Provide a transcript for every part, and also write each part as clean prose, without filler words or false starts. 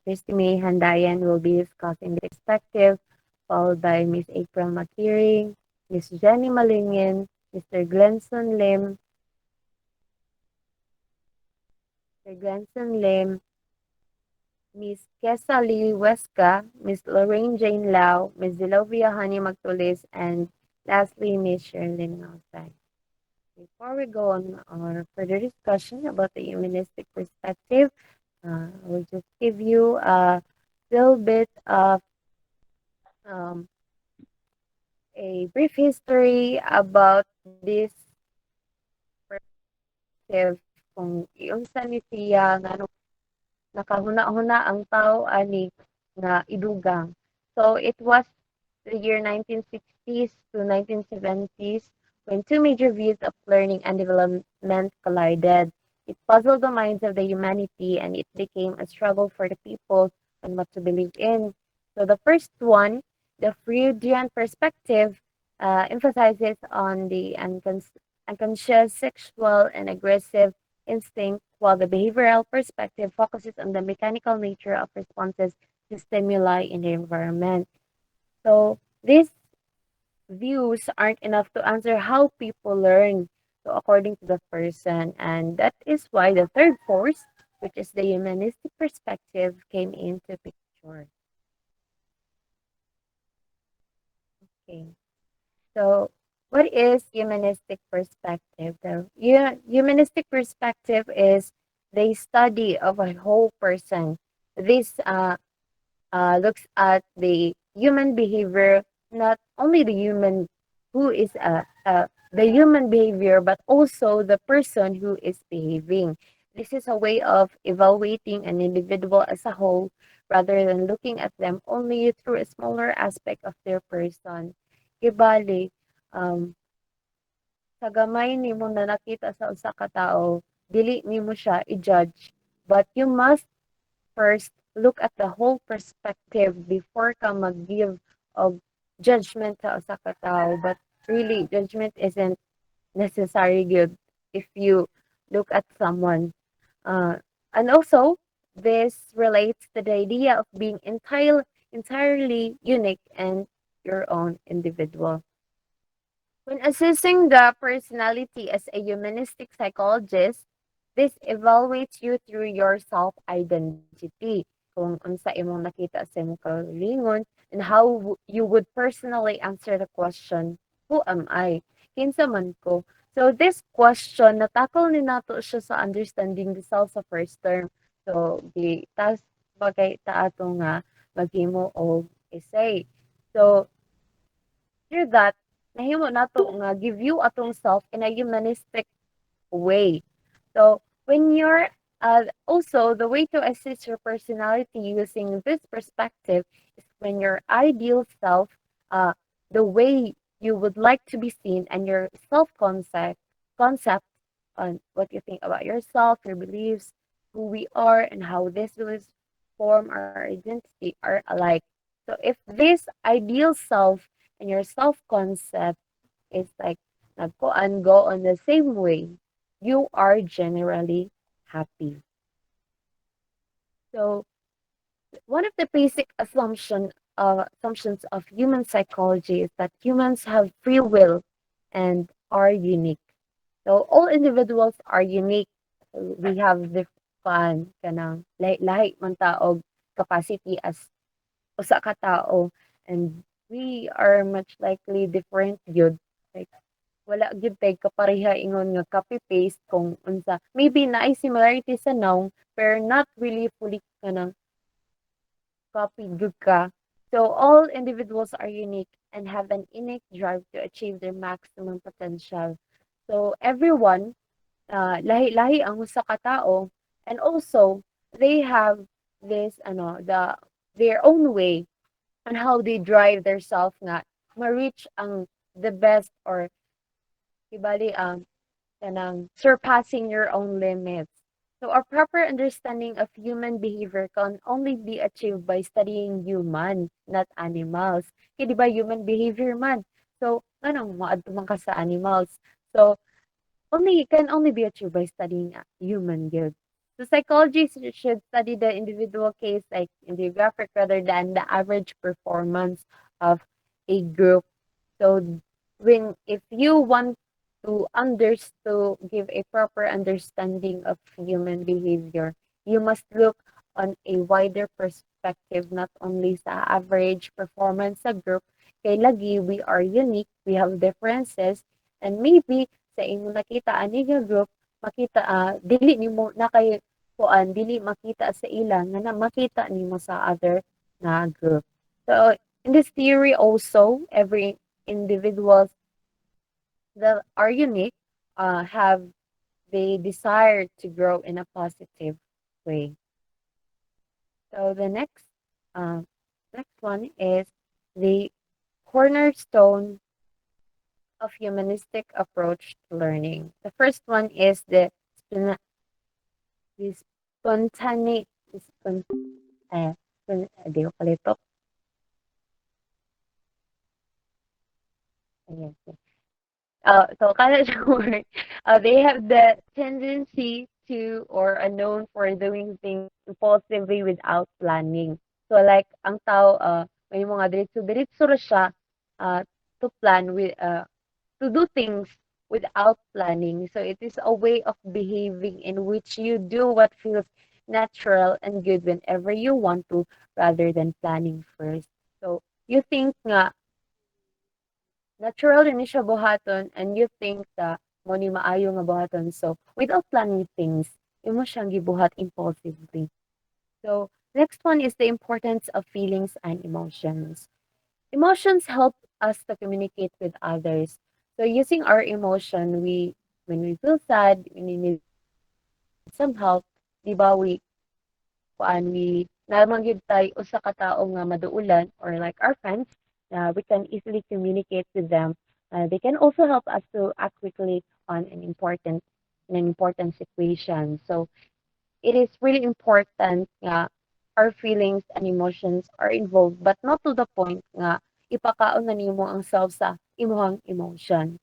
Christy May Handayan will be discussing the perspective, followed by Miss April Makiring, Miss Jenny Malingin, Mr. Glenson Lim, Miss Kesa Lee Huesca, Miss Lorraine Jane Lau, Miss Zilovia Honey Magtulis, and lastly, Miss Sherlyn Mausay. Before we go on our further discussion about the humanistic perspective, I will just give you a little bit of um, a brief history about this perspective kung iunsa ni siya nga nakahuna-huna ang tao ani nga idugang. So it was the year 1960s to 1970s when two major views of learning and development collided. It puzzled the minds of the humanity and it became a struggle for the people on what to believe in. So the first one, the Freudian perspective, emphasizes on the unconscious sexual and aggressive instinct, while the behavioral perspective focuses on the mechanical nature of responses to stimuli in the environment. So these views aren't enough to answer how people learn. So according to the person, and that is why the third force, which is the humanistic perspective, came into picture. Okay. So what is humanistic perspective? The humanistic perspective is the study of a whole person. This looks at the human behavior, not only the human who is the human behavior, but also the person who is behaving. This is a way of evaluating an individual as a whole rather than looking at them only through a smaller aspect of their person. Kibali, um, sa gamay nimo na nakita sa usa ka tawo, dili nimo siya i-judge. But you must first look at the whole perspective before ka mag-give of judgment sa usa ka tao. But really, judgment isn't necessary good if you look at someone. And also, this relates to the idea of being entirely unique and your own individual. When assessing the personality as a humanistic psychologist, this evaluates you through your self-identity. Kung unsa imong nakita sa imong kaugalingon and how you would personally answer the question, who am I? Kinsa man ko? So this question, natakol ni nato siya sa understanding the self sa first term. So, di tas bagay ta ato nga maghimo og essay. So, through that, nahimo nato nga give you atong self in a humanistic way. So when you're also the way to assess your personality using this perspective is when your ideal self, uh, the way you would like to be seen, and your self concept on what you think about yourself, your beliefs, who we are, and how these beliefs form our identity are alike. So if this ideal self and your self concept is like nagko and go on the same way, you are generally happy. So one of the basic assumptions of human psychology is that humans have free will and are unique. So all individuals are unique. We have different kanang lahi man taog capacity as usa ka tao, and we are much likely different gyud. Like wala gyud tay kapareha ingon nga copy paste kung unsa. Maybe naay similarity sa noun pero not really fully kanang copy gyud ka. So all individuals are unique and have an innate drive to achieve their maximum potential. So everyone, lahi-lahi ang usa ka tao, and also they have this their own way on how they drive their self nga ma-reach ang the best or ibali kanang surpassing your own limits. So a proper understanding of human behavior can only be achieved by studying human, not animals. Kaya di ba human behavior man? So, anong maadto man ka sa animals? So, only can only be achieved by studying human good. So psychology should study the individual case like in the graphic rather than the average performance of a group. So when if you want to give a proper understanding of human behavior, you must look on a wider perspective, not only sa average performance sa group. Kay lagi, we are unique, we have differences, and maybe sa imong nakita ani nga group, makita dili nimo na kay kuan dili makita sa ilang nga na makita nimo sa other na group. So in this theory also, every individuals that are unique have the desire to grow in a positive way. So the uh, next one is the cornerstone of humanistic approach to learning. The first one is the spontaneity. Di ko palito. Ayan. So kind of word, they have the tendency to or are known for doing things impulsively without planning. So like ang tao may mga diretso-diretso ra siya uh, to plan with to do things without planning. So it is a way of behaving in which you do what feels natural and good whenever you want to rather than planning first. So you think nga natural rin ni siya buhaton and you think that mo ni maayo nga buhaton. So, without planning things, imo siyang gibuhat impulsively. So, next one is the importance of feelings and emotions. Emotions help us to communicate with others. So, using our emotion, when we feel sad, when we need some help, di ba, we naman gyud tay usa ka tawo nga maduulan or like our friends, we can easily communicate with them. They can also help us to act quickly on an important situation. So it is really important nga our feelings and emotions are involved, but not to the point nga ipakaon na nimo ang self sa imong emotion.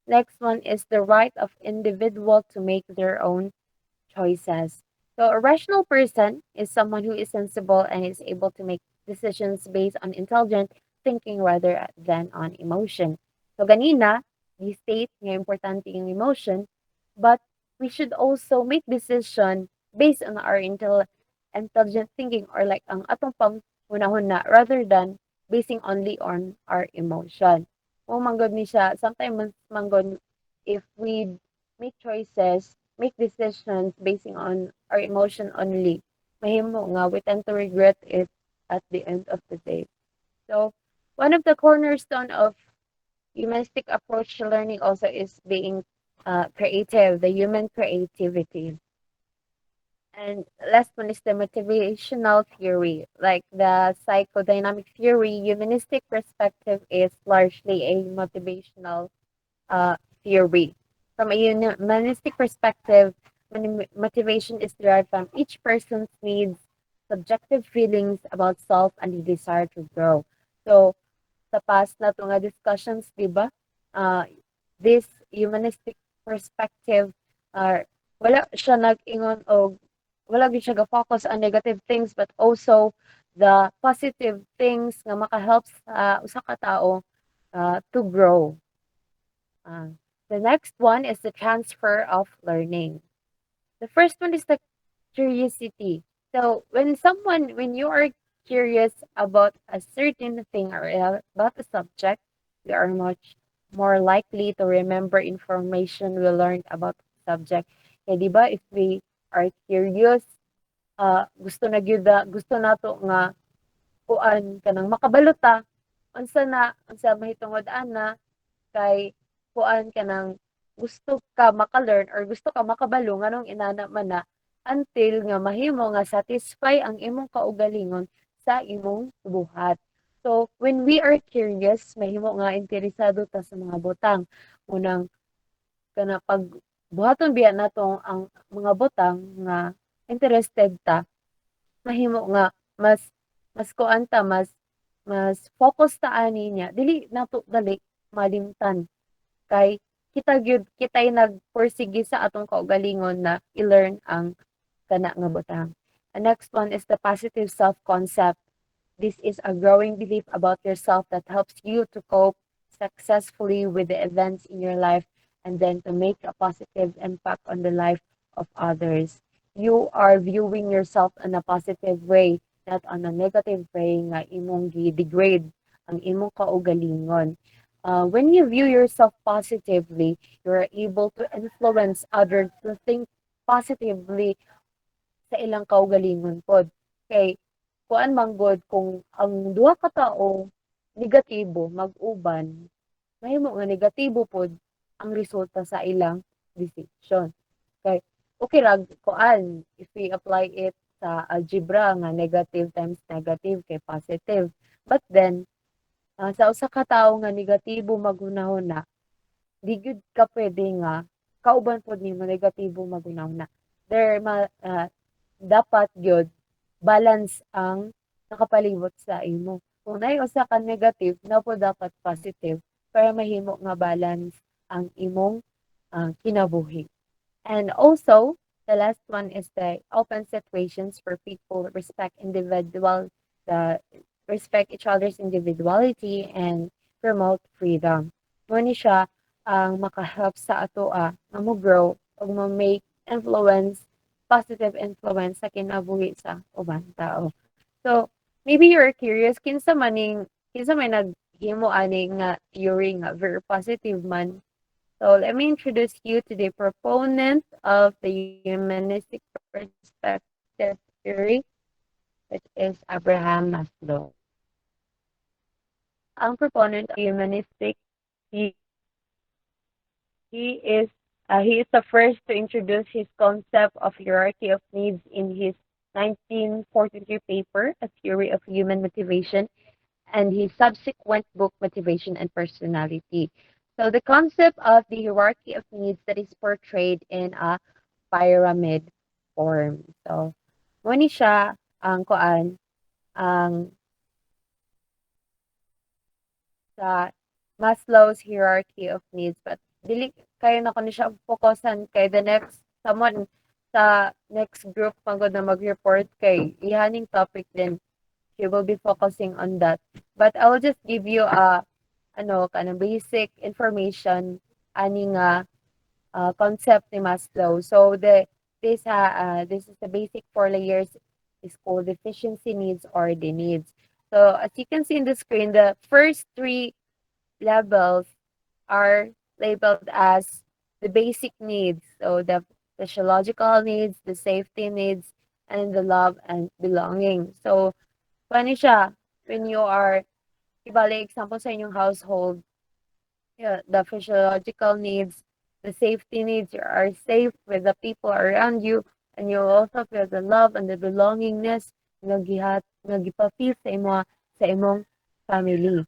Next one is the right of individual to make their own choices. So, a rational person is someone who is sensible and is able to make decisions based on intelligent thinking rather than on emotion. So, ganina, you state nga importante yung emotion, but we should also make decision based on our intelligent thinking or like ang atong panghunahon na rather than basing only on our emotion. Kung manggod ni siya, sometimes manggod if we make choices make decisions basing on our emotion only, mahimo nga we tend to regret it at the end of the day. So, one of the cornerstone of humanistic approach to learning also is being creative, the human creativity. And last one is the motivational theory. Like the psychodynamic theory, humanistic perspective is largely a motivational uh, theory. From a humanistic perspective, motivation is derived from each person's needs, subjective feelings about self, and the desire to grow. So, sa past na nga discussions, di ba? This humanistic perspective, wala siya nag-ingon o wala gyud siya ga-focus on negative things but also the positive things nga maka-help sa usa ka tawo to grow. The next one is the transfer of learning. The first one is the curiosity. So when you are curious about a certain thing or about a subject, you are much more likely to remember information we learned about the subject. Kaya di ba, if we are curious, gusto nato nga kuan kanang makabalota unsa mahitungod ana kay kuan ka ng gusto ka maka-learn or gusto ka makabalo nganong inana man na until nga mahimo nga satisfy ang imong kaugalingon sa imong buhat. So, when we are curious, mahimo nga interesado ta sa mga butang. Unang kana pag buhaton biya nato ang mga butang nga interested ta, mahimo nga mas kuan ta mas focus ta ani niya dili nato dali malimtan kay kita gyud kita'y nagpursige sa atong kaugalingon na i-learn ang kana nga butang. The next one is the positive self-concept. This is a growing belief about yourself that helps you to cope successfully with the events in your life and then to make a positive impact on the life of others. You are viewing yourself in a positive way, not on a negative way nga imong gi-degrade ang imong kaugalingon. When you view yourself positively, you're able to influence others to think positively sa ilang kaugalingon pod. Kay kuan man gud kung ang duha ka tawo negatibo mag-uban, mahimo nga negatibo pod ang resulta sa ilang decision. Kay okay ra kuan if we apply it sa algebra nga negative times negative kay positive. But then sa usa ka tawo nga negatibo maghunahuna, di gyud ka pwede nga kauban pod nimo negatibo maghunahuna. There dapat gyud balance ang nakapalibot sa imo. Kung naay usa ka negative, na po dapat positive para mahimo nga balance ang imong kinabuhi. And also, the last one is the open situations where people respect each other's individuality and promote freedom. Mo ni siya ang makahelp sa atoa nga mo grow ug mo make influence, positive influence sa kinabuhi sa ubang tao. So, maybe you're curious kinsa may naghimo ani nga theory nga very positive man. So let me introduce you to the proponent of the humanistic perspective theory, which is Abraham Maslow. Ang proponent of humanistic, he, he is the first to introduce his concept of hierarchy of needs in his 1943 paper, A Theory of Human Motivation, and his subsequent book, Motivation and Personality. So the concept of the hierarchy of needs that is portrayed in a pyramid form. So, muna siya ang kuan, ang sa Maslow's hierarchy of needs. But dili kayo na ko ni siya focusan kay the next someone sa next group pagod na mag-report kay ihaning topic din. She will be focusing on that. But I will just give you a kind of basic information ani nga concept ni Maslow. So this is the basic 4 layers is called deficiency needs or the needs. So as you can see in the screen, the first three levels are labeled as the basic needs. So the physiological needs, the safety needs, and the love and belonging. So paano siya when you are, ibali example sa inyong household, yeah, the physiological needs, the safety needs, you are safe with the people around you, and you also feel the love and the belongingness nga gipafeel sa imong family.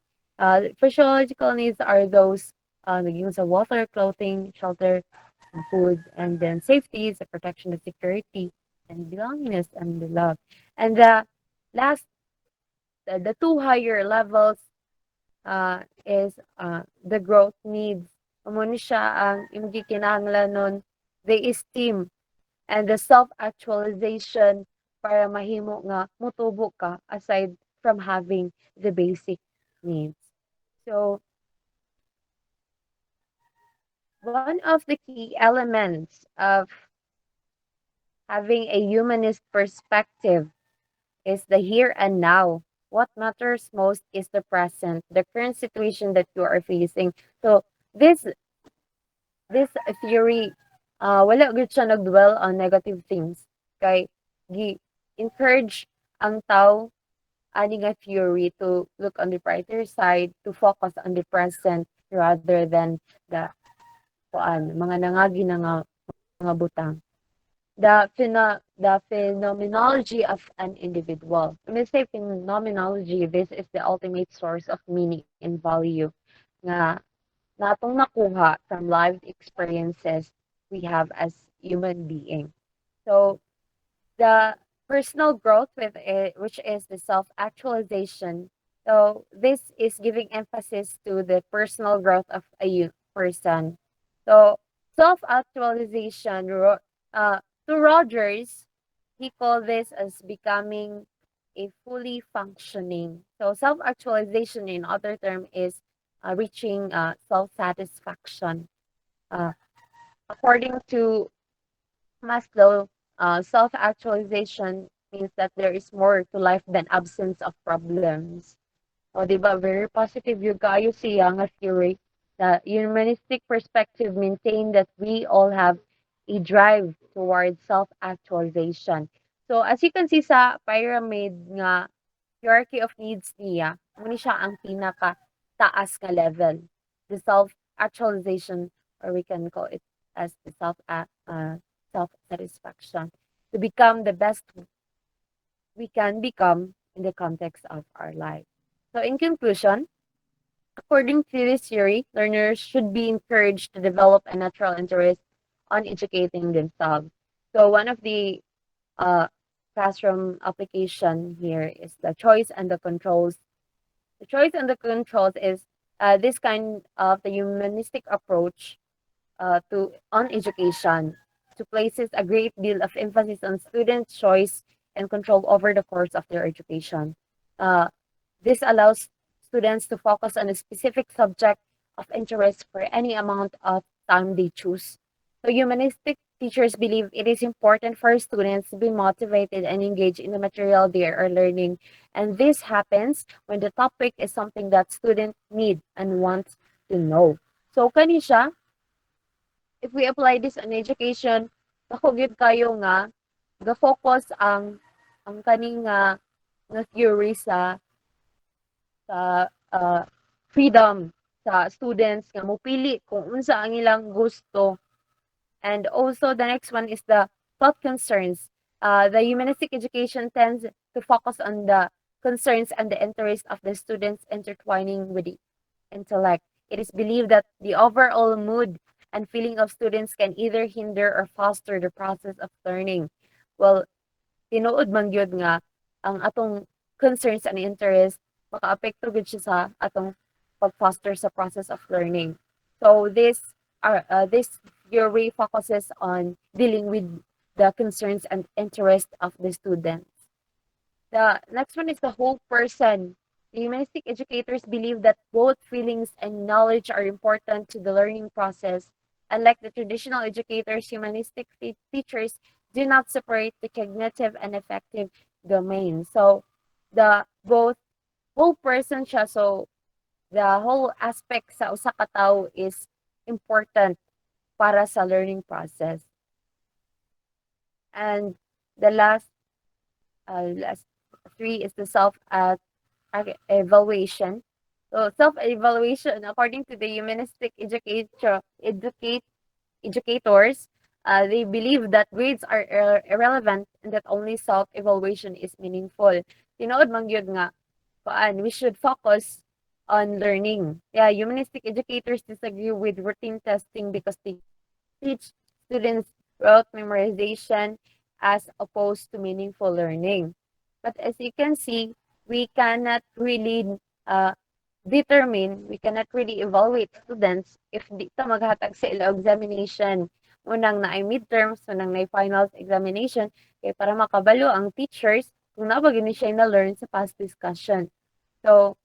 Physiological needs are those naging sa water, clothing, shelter, and food, and then safety is the protection, the security, and belongingness and the love. And the last, the two higher levels is the growth needs. Amo ni siya ang imong gikinahanglanon, the esteem and the self-actualization para mahimo nga mutubo ka aside from having the basic needs. So, one of the key elements of having a humanist perspective is the here and now. What matters most is the present, the current situation that you are facing. So this theory, wala gud siya nagdwell on negative things. Kay encourage ang tao ani nga theory to look on the brighter side, to focus on the present rather than the mga nangagi na nga mga butang. The phenomenology of an individual. When we say phenomenology, this is the ultimate source of meaning and value nga natong nakuha from lived experiences we have as human being. So the personal growth with it, which is the self-actualization. So this is giving emphasis to the personal growth of a person. So self-actualization, to Rogers, he called this as becoming a fully functioning. So self-actualization, in other term, is reaching self-satisfaction. Uh, According to Maslow, self-actualization means that there is more to life than absence of problems. O, di ba? Very positive yung kayo siya nga theory. The humanistic perspective maintain that we all have a drive towards self-actualization. So, as you can see sa pyramid nga hierarchy of needs niya, muna siya ang pinaka taas nga level. The self-actualization, or we can call it as the self-satisfaction. To become the best we can become in the context of our life. So, in conclusion, according to this theory, learners should be encouraged to develop a natural interest on educating themselves. So, one of the uh, classroom application here is the choice and the controls. The choice and the controls is this kind of the humanistic approach to on education to places a great deal of emphasis on students' choice and control over the course of their education. Uh, this allows students to focus on a specific subject of interest for any amount of time they choose. So humanistic teachers believe it is important for students to be motivated and engaged in the material they are learning. And this happens when the topic is something that students need and want to know. So kani siya, if we apply this on education, ako gyud kayo nga ga-focus ang kaning nga theory sa freedom sa students nga mopili kung unsa ang ilang gusto. And also the next one is the thought concerns. The humanistic education tends to focus on the concerns and the interest of the students intertwining with the intellect. It is believed that the overall mood and feeling of students can either hinder or foster the process of learning. Well, tinuod man gyud nga ang atong concerns and interest makaapekto gud siya sa atong pag-foster sa process of learning. So this theory focuses on dealing with the concerns and interest of the students. The next one is the whole person. The humanistic educators believe that both feelings and knowledge are important to the learning process. Unlike the traditional educators, humanistic teachers do not separate the cognitive and affective domains. So, the both whole person siya. So, the whole aspect sa usa ka tawo is important para sa learning process. And the last three is the evaluation. So self-evaluation, according to the humanistic educators, they believe that grades are irrelevant and that only self-evaluation is meaningful. Tinood man gyud nga, we should focus on learning. Yeah, humanistic educators disagree with routine testing because they teach students rote memorization as opposed to meaningful learning. But as you can see, we cannot really uh, we cannot really evaluate students if di ta maghatag sa ila examination. Unang na ay midterms, unang na ay finals examination, kay para makabalo ang teachers kung na ba gini siya na-learn sa past discussion. So,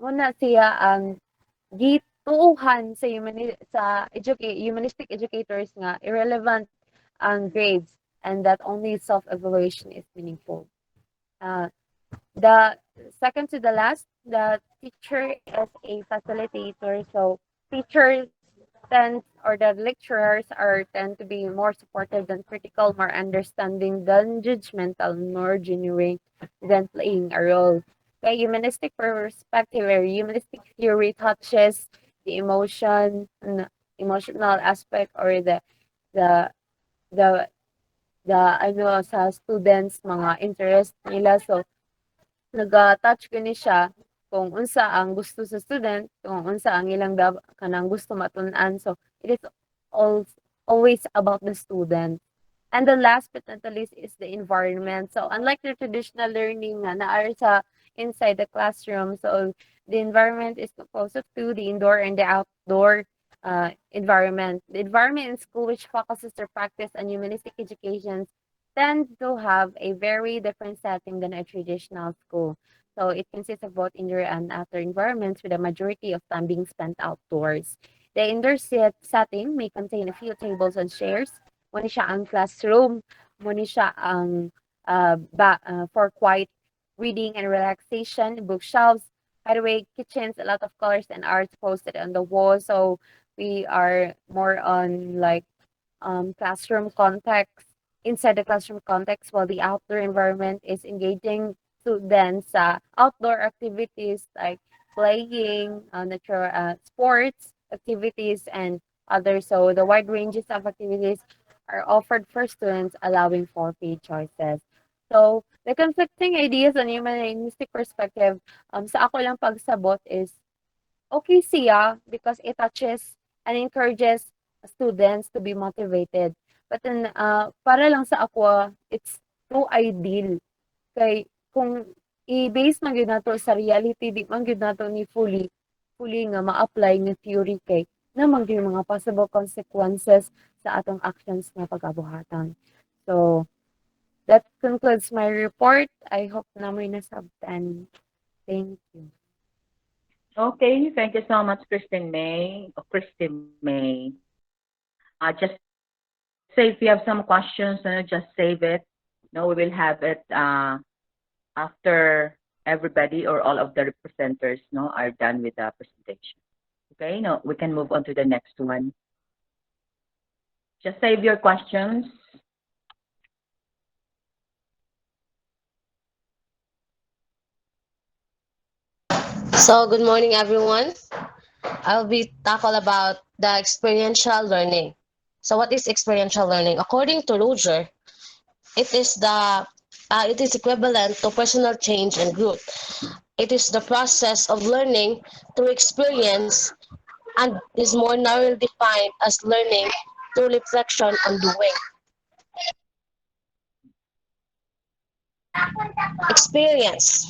muna siya ang gituuhan sa humanistic educators nga irrelevant ang grades and that only self-evaluation is meaningful. The second to the last, the teacher is a facilitator. So teachers tend or the lecturers are tend to be more supportive than critical, more understanding than judgmental, more genuine than playing a role. Okay, humanistic perspective or humanistic theory touches the emotional aspect or the the ano sa students mga interest nila. So naga-touch gani siya kung unsa ang gusto sa student, kung unsa ang ilang kanang gusto matun-an. So it is all always about the student. And the last but not the least is the environment. So unlike the traditional learning na naar sa inside the classroom, so the environment is composed of two, the indoor and the outdoor environment. The environment in school which focuses their practice on humanistic education tend to have a very different setting than a traditional school. So it consists of both indoor and outdoor environments with a majority of time being spent outdoors. The indoor setting may contain a few tables and chairs. Muna siya ang classroom, muna siya ang for quiet reading and relaxation, bookshelves, hideaway kitchens, a lot of colors and arts posted on the wall. So we are more on like classroom context, inside the classroom context, while the outdoor environment is engaging students sa outdoor activities like playing, natural sports activities, and others. So the wide ranges of activities are offered for students, allowing for free choices. So the conflicting ideas on humanistic perspective, sa ako lang pagsabot is okay siya because it touches and encourages students to be motivated. But then, para lang sa ako, it's too ideal. Kay, kung i-base man gyud nato sa reality, di man gyud nato ni fully nga ma-apply nga theory kay naman gyud mga possible consequences sa atong actions nga pag-abuhatan. So, that concludes my report. I hope na may nasabtan. Thank you. Okay, thank you so much, Kristen May. Christy May. Just say if you have some questions, just save it. No, we will have it after everybody or all of the presenters are done with the presentation. Okay, no, we can move on to the next one. Just save your questions. So, good morning, everyone. I'll be tackle about the experiential learning. So, what is experiential learning? According to Roger, it is equivalent to personal change and growth. It is the process of learning through experience and is more narrowly defined as learning through reflection and doing. Experience.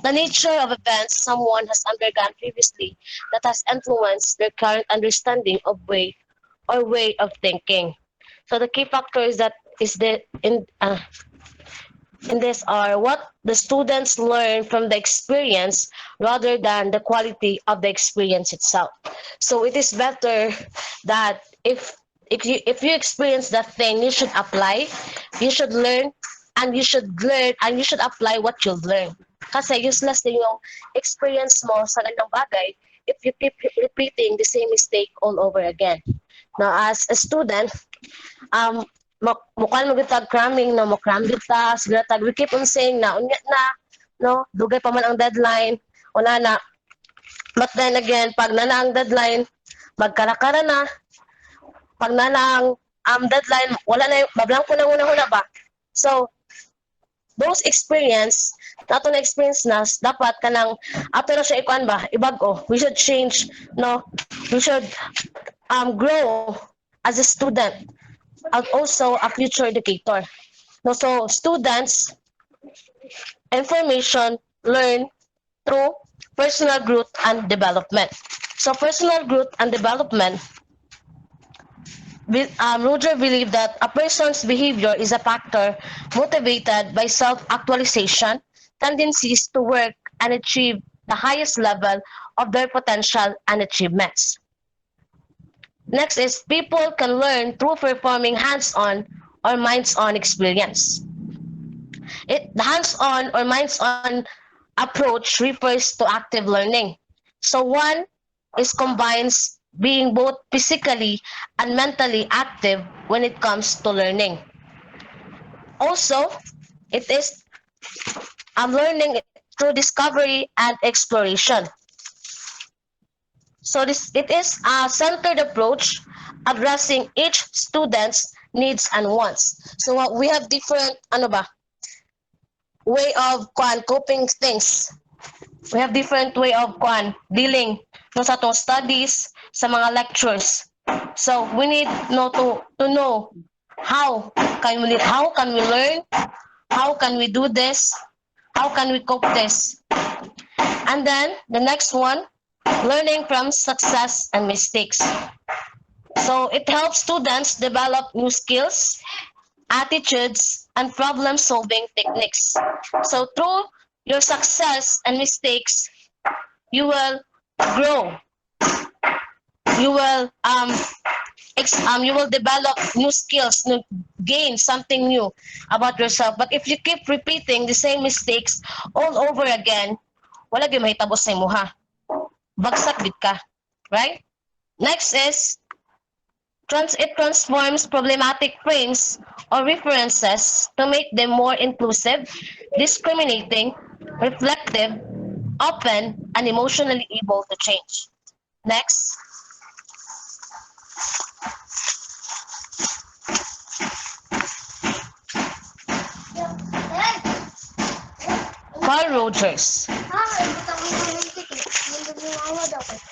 The nature of events someone has undergone previously that has influenced their current understanding of way of thinking. So the key factors that is the in this are what the students learn from the experience rather than the quality of the experience itself. So it is better that if you experience that thing, you should apply, you should learn and you should apply what you learn. Kasi useless din yung experience mo sa ganang bagay if you keep repeating the same mistake all over again. Now, as a student, mukha mo gitag cramming na mo cram kita siguro tag we keep on saying na unya na no dugay pa man ang deadline wala na, but then again pag nana ang deadline magkarakara na, pag nana ang deadline wala na bablang ko na una ba. So those experience nato na experience na dapat kanang ato na siya ikuan ba ibag-o, we should change, no, we should grow as a student and also a future educator. No, so students information learn through personal growth and development. So personal growth and development, Roger believed that a person's behavior is a factor motivated by self-actualization, tendencies to work and achieve the highest level of their potential and achievements. Next is people can learn through performing hands-on or minds-on experience. The hands-on or minds-on approach refers to active learning. So one is combines being both physically and mentally active when it comes to learning. Also, it is learning through discovery and exploration. So it is a centered approach addressing each student's needs and wants. So we have different way of coping things. We have different way of dealing no sa atong studies, sa mga lectures. So we need to know how can we learn, how can we do this, how can we cope this. And then the next one, learning from success and mistakes. So it helps students develop new skills attitudes, and problem-solving techniques. So through your success and mistakes, you will grow. You will you will develop new skills, gain something new about yourself. But if you keep repeating the same mistakes all over again, wala gyud mahitabo sa imuha. Bagsak gid ka, right? Next is it transforms problematic frames or references to make them more inclusive, discriminating, reflective, open, and emotionally able to change. Next, Carl Rogers.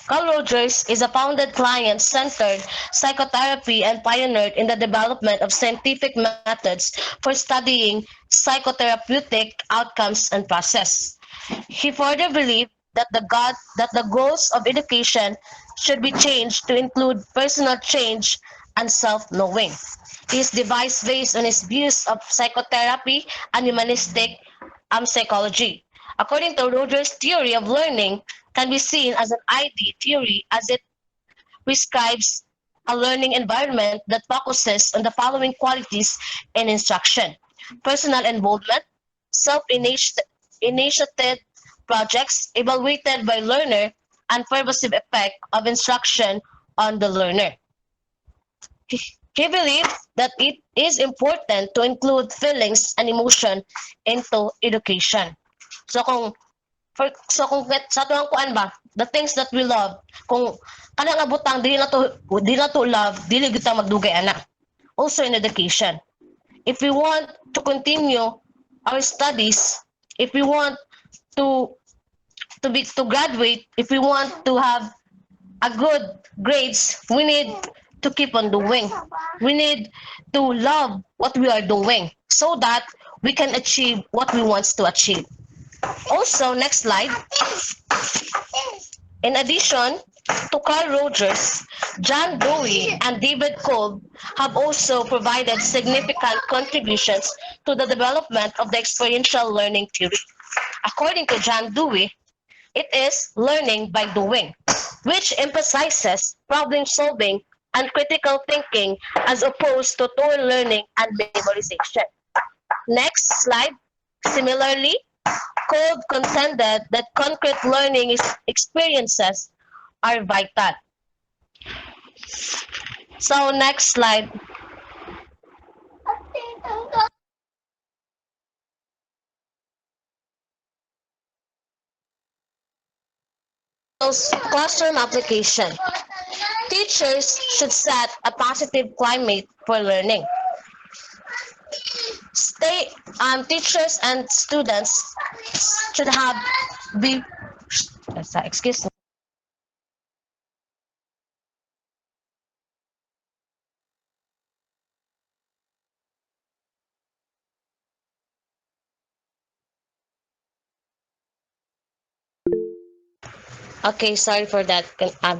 Carl Rogers is a founded client-centered psychotherapy and pioneered in the development of scientific methods for studying psychotherapeutic outcomes and process. He further believed that the goals of education should be changed to include personal change and self-knowing. His device based on his views of psychotherapy and humanistic psychology. According to Rogers' theory of learning, can be seen as an ID theory as it prescribes a learning environment that focuses on the following qualities in instruction: personal involvement, self-initiated projects evaluated by learner, and pervasive effect of instruction on the learner. He believed that it is important to include feelings and emotion into education. So kung sa tuwang kuan ba, the things that we love, kung kanang nga butang dili na to love, dili gyud ta magdugay ana. Also in education, if we want to continue our studies, if we want to to graduate, if we want to have a good grades, we need to keep on doing. We need to love what we are doing so that we can achieve what we want to achieve. Also, next slide. In addition to Carl Rogers, John Dewey and David Kolb have also provided significant contributions to the development of the experiential learning theory. According to John Dewey, it is learning by doing, which emphasizes problem solving and critical thinking as opposed to tool learning and memorization. Next slide. Similarly, Kolb contended that concrete learning experiences are vital. So next slide. Classroom application. Teachers should set a positive climate for learning. Teachers and students should have be excuse me. Okay, sorry for that.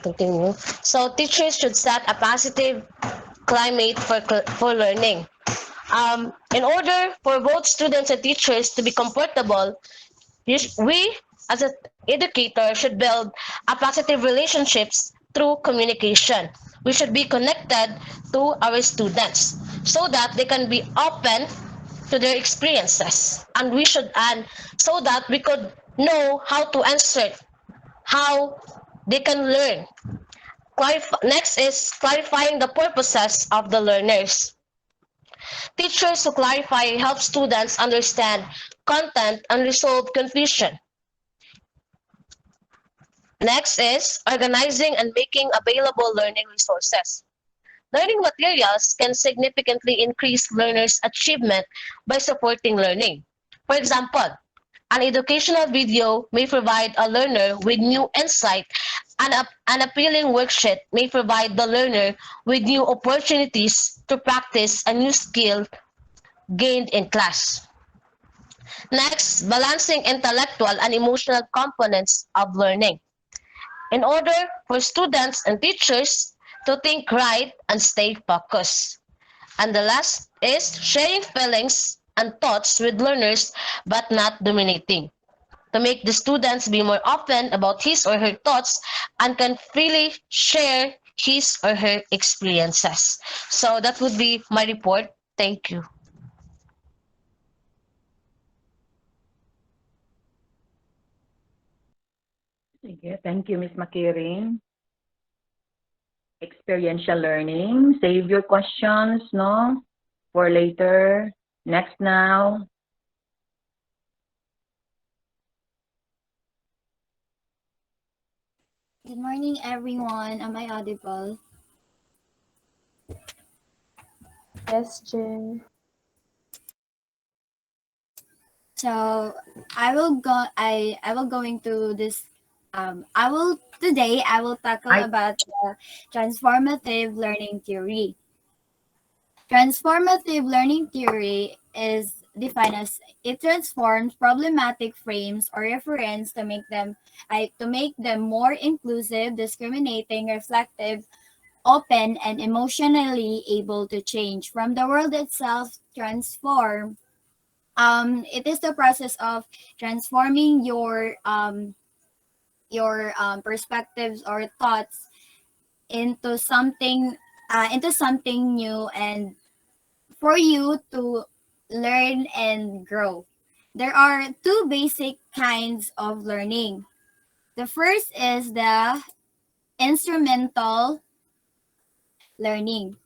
Continue. So teachers should set a positive climate for learning. In order for both students and teachers to be comfortable, we as an educator should build a positive relationships through communication. We should be connected to our students so that they can be open to their experiences, and so that we could know how to answer, how they can learn. Next is clarifying the purposes of the learners. Teachers who clarify help students understand content and resolve confusion. Next is organizing and making available learning resources. Learning materials can significantly increase learners' achievement by supporting learning. For example, an educational video may provide a learner with new insight, and an appealing worksheet may provide the learner with new opportunities to practice a new skill gained in class. Next, balancing intellectual and emotional components of learning. In order for students and teachers to think right and stay focused. And the last is sharing feelings and thoughts with learners but not dominating. To make the students be more open about his or her thoughts and can freely share his or her experiences. So that would be my report. Thank you. Sige, thank you, Miss Makiring. Experiential learning. Save your questions, no? For later. Next now. Good morning, everyone. Am I audible? Yes, Jin. So I will go into this. I will tackle I about the transformative learning theory. Transformative learning theory is defined as it transforms problematic frames or reference to make them more inclusive, discriminating, reflective, open, and emotionally able to change from the world itself. It is the process of transforming your perspectives or thoughts into something new, and for you to learn and grow. There are two basic kinds of learning. The first is the instrumental learning.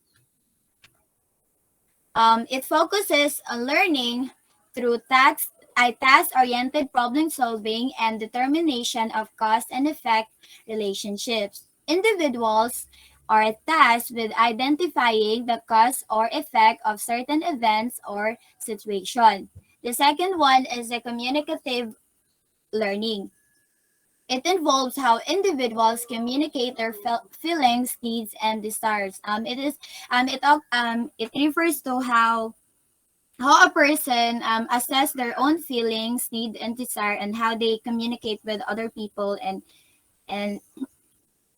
It focuses on learning through task-oriented problem solving and determination of cause and effect relationships. Individuals are tasked with identifying the cause or effect of certain events or situation. The second one is the communicative learning. It involves how individuals communicate their feelings, needs, and desires. It refers to how a person assess their own feelings, need, and desire, and how they communicate with other people, and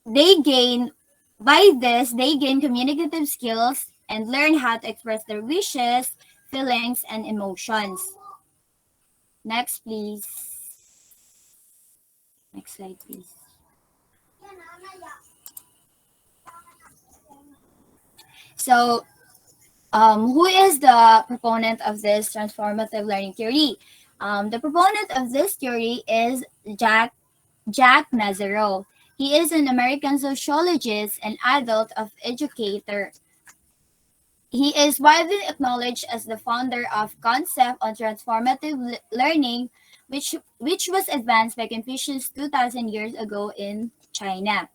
they gain they gain communicative skills and learn how to express their wishes, feelings, and emotions. Next, please. Next slide, please. So, who is the proponent of this transformative learning theory? The proponent of this theory is Jack Mezirow. He is an American sociologist and adult of educator. He is widely acknowledged as the founder of concept on transformative learning, which was advanced by Confucius 2,000 years ago in China.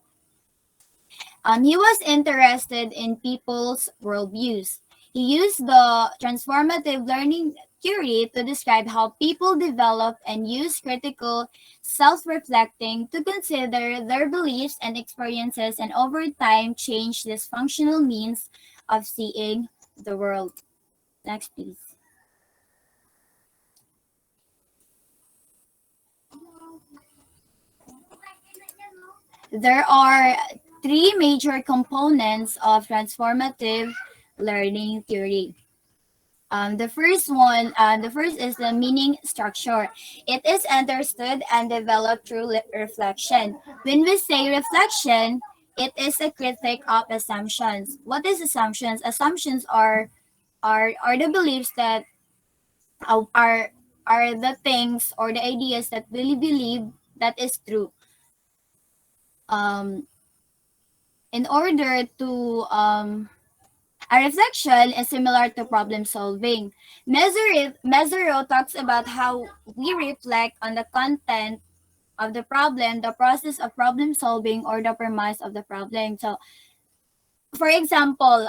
He was interested in people's worldviews. He used the transformative learning theory to describe how people develop and use critical self reflecting to consider their beliefs and experiences, and over time change this functional means of seeing the world. Next, please. There are three major components of transformative learning theory. The first is the meaning structure. It is understood and developed through reflection. When we say reflection, it is a critique of assumptions. What is assumptions? Assumptions are the beliefs that uh, are are the things or the ideas that we believe that is true. Um, in order to A reflection is similar to problem solving. Mesereau talks about how we reflect on the content of the problem, the process of problem solving, or the premise of the problem. So, for example,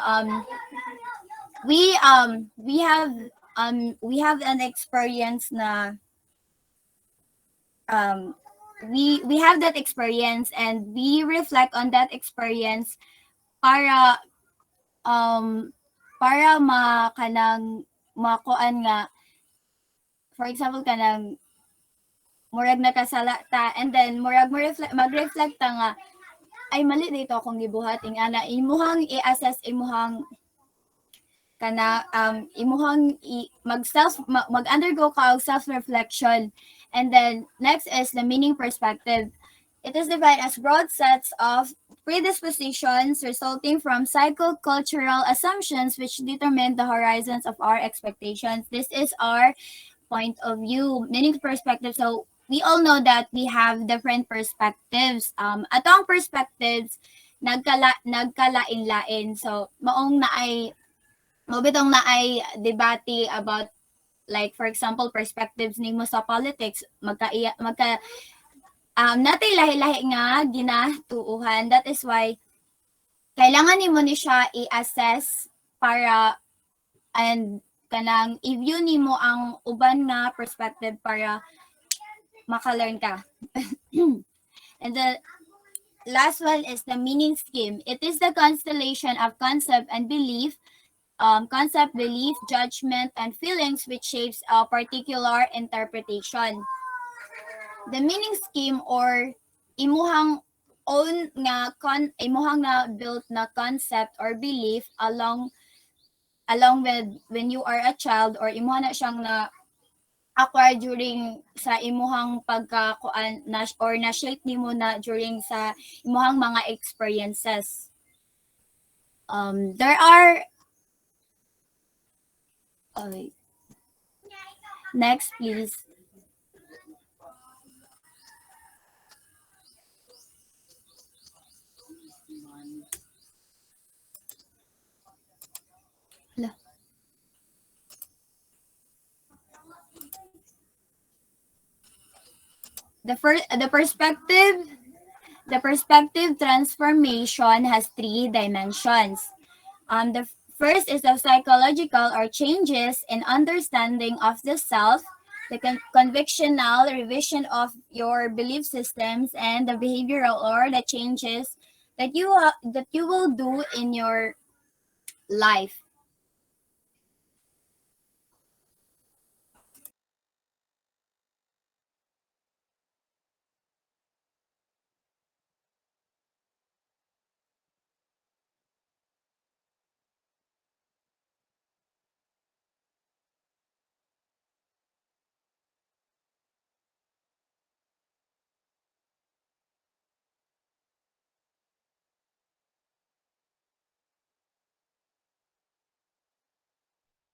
we have an experience na um, we have that experience, and we reflect on that experience para um para kanang makuan nga, for example kanang murag nakasala ta, and then murag mag-reflect ta nga ay mali dito akong gibuhat ing ana imuhang i-assess imuhang kana imuhang mag undergo ka og self reflection. And then next is the meaning perspective. It is defined as broad sets of predispositions resulting from psychocultural assumptions which determine the horizons of our expectations. This is our point of view, meaning perspective. So we all know that we have different perspectives. Atong perspectives nagkalain-lain. So maong na ay mobitong na ay debate about, like for example, perspectives nimo sa politics, magka natay lahi-lahi nga ginatuuhan. That is why kailangan nimo ni siya i-assess para and kanang i-view nimo ang uban nga perspective para maka-learn ka. And the last one is the meaning scheme. It is the constellation of concept, belief, judgment, and feelings which shapes a particular interpretation. The meaning scheme or imuhang own nga imuhang na built na concept or belief along with when you are a child, or imuha na siyang na acquire during sa imuhang pagkakuan na or na shape nimo na during sa imuhang mga experiences. There are next please. The perspective transformation has three dimensions. The first is the psychological or changes in understanding of the self, the convictional revision of your belief systems, and the behavioral or the changes that you will do in your life.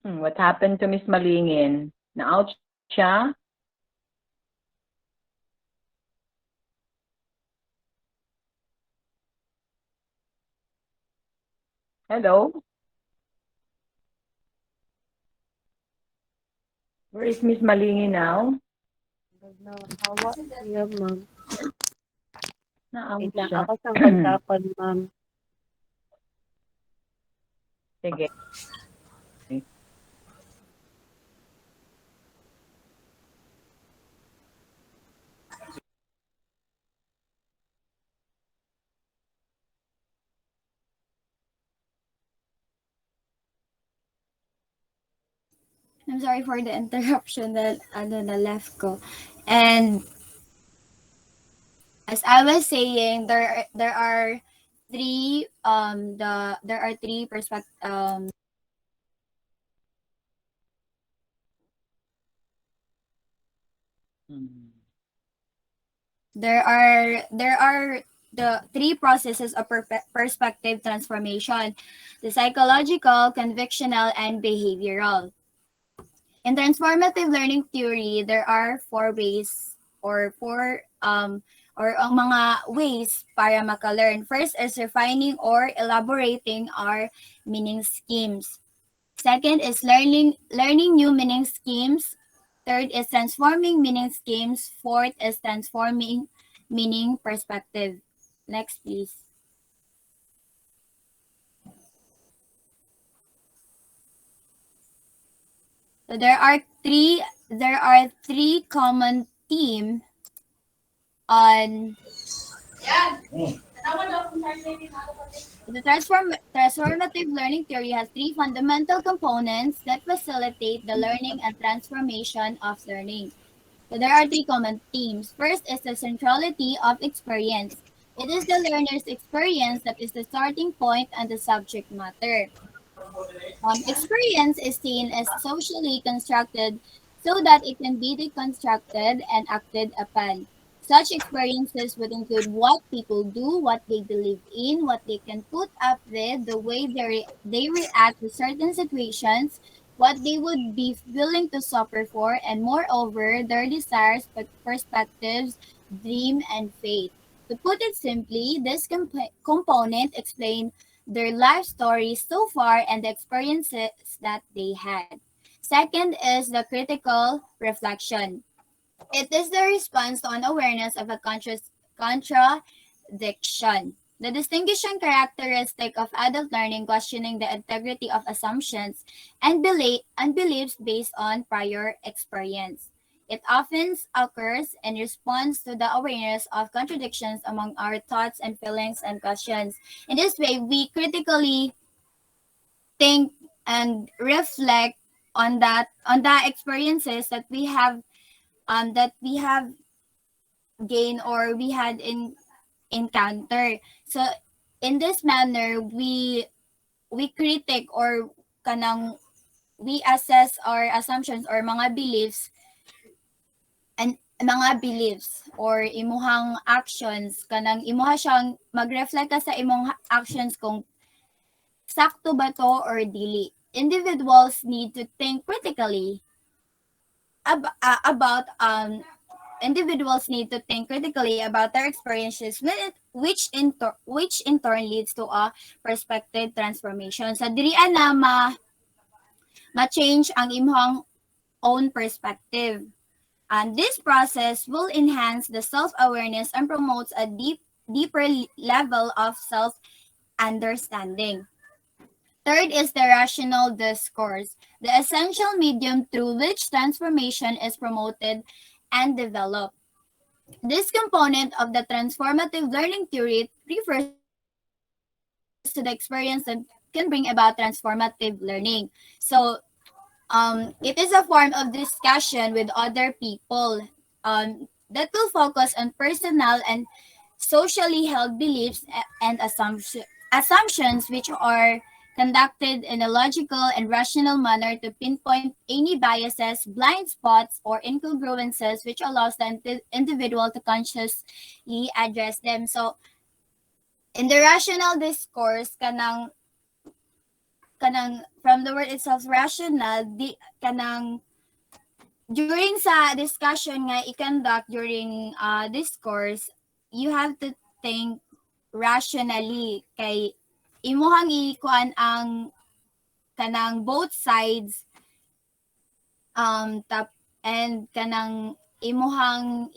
What happened to Miss Malingin? Na-out siya? Hello? Where is Miss Malingin now? Hawa siya, ma'am. Na-out Wait lang, siya. ako sang kontakon, ma'am. Sige. I'm sorry for the interruption that na left ko. And as I was saying, there are three there are the three processes of perspective transformation: the psychological, convictional, and behavioral. In transformative learning theory, there are four ways or ang mga ways para maka-learn. First is refining or elaborating our meaning schemes. Second is learning new meaning schemes. Third is transforming meaning schemes. Fourth is transforming meaning perspective. Next, please. So there are three common themes on the transformative learning theory has three fundamental components that facilitate the learning and transformation of learning. So there are three common themes. First is the centrality of experience. It is the learner's experience that is the starting point and the subject matter. Experience is seen as socially constructed so that it can be deconstructed and acted upon. Such experiences would include what people do, what they believe in, what they can put up with, the way they react to certain situations, what they would be willing to suffer for, and moreover, their desires, perspectives, dream, and faith. To put it simply, this component explains their life stories so far and the experiences that they had. Second is the critical reflection. It is the response to an awareness of a conscious contradiction. The distinguishing characteristic of adult learning questioning the integrity of assumptions and beliefs based on prior experience. It often occurs in response to the awareness of contradictions among our thoughts and feelings and questions. In this way, we critically think and reflect on the experiences that we have gained or we had encounter. So in this manner, we critic or kanang we assess our assumptions or mga beliefs and mga beliefs or imuhang actions kanang imuha siyang mag-reflect ka sa imong actions kung sakto ba to or dili. Individuals need to think critically about individuals need to think critically about their experiences which in turn leads to a perspective transformation. Sa diri na ma-change ang imong own perspective. And this process will enhance the self-awareness and promotes a deeper level of self-understanding. Third is the rational discourse, the essential medium through which transformation is promoted and developed. This component of the transformative learning theory refers to the experience that can bring about transformative learning. So, it is a form of discussion with other people that will focus on personal and socially held beliefs and assumptions which are conducted in a logical and rational manner to pinpoint any biases, blind spots, or incongruences which allows the individual to consciously address them. So, in the rational discourse, kanang from the word itself rational, kanang during sa discussion nga i-conduct during discourse, you have to think rationally kay imuhang ikuan ang kanang both sides and kanang imuhang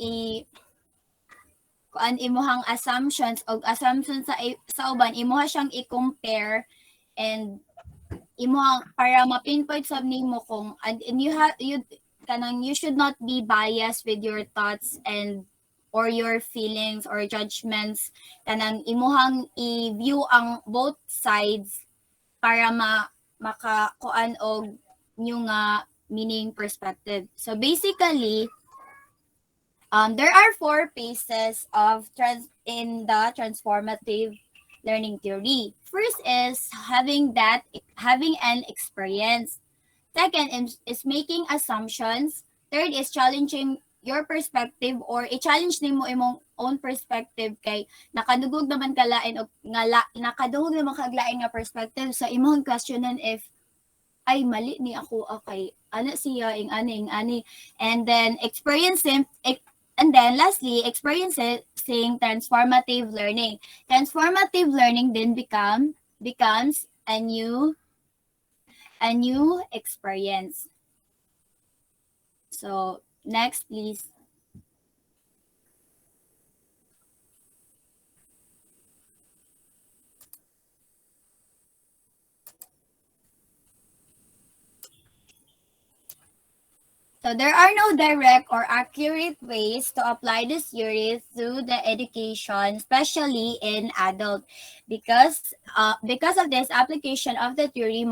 kuan imuhang assumptions o assumptions sa uban imuha siyang i-compare and imuhang para ma-pinpoint sab nimo kung and you kanang you should not be biased with your thoughts and or your feelings or judgments kanang imuhang i-view ang both sides para makakuan og new nga meaning perspective. So basically, there are four phases of in the transformative learning theory. First is having an experience. Second is making assumptions. Third is challenging your perspective or i-challenge nimo imong own perspective kay nakadugog naman kalain og nakadugog naman kaglain nga perspective sa imong questionan if ay mali ni ako okay ana siya ing ani and then and then lastly experiencing transformative learning then becomes a new experience. So next please. So there are no direct or accurate ways to apply this theory through the education, especially in adult, because of this application of the theory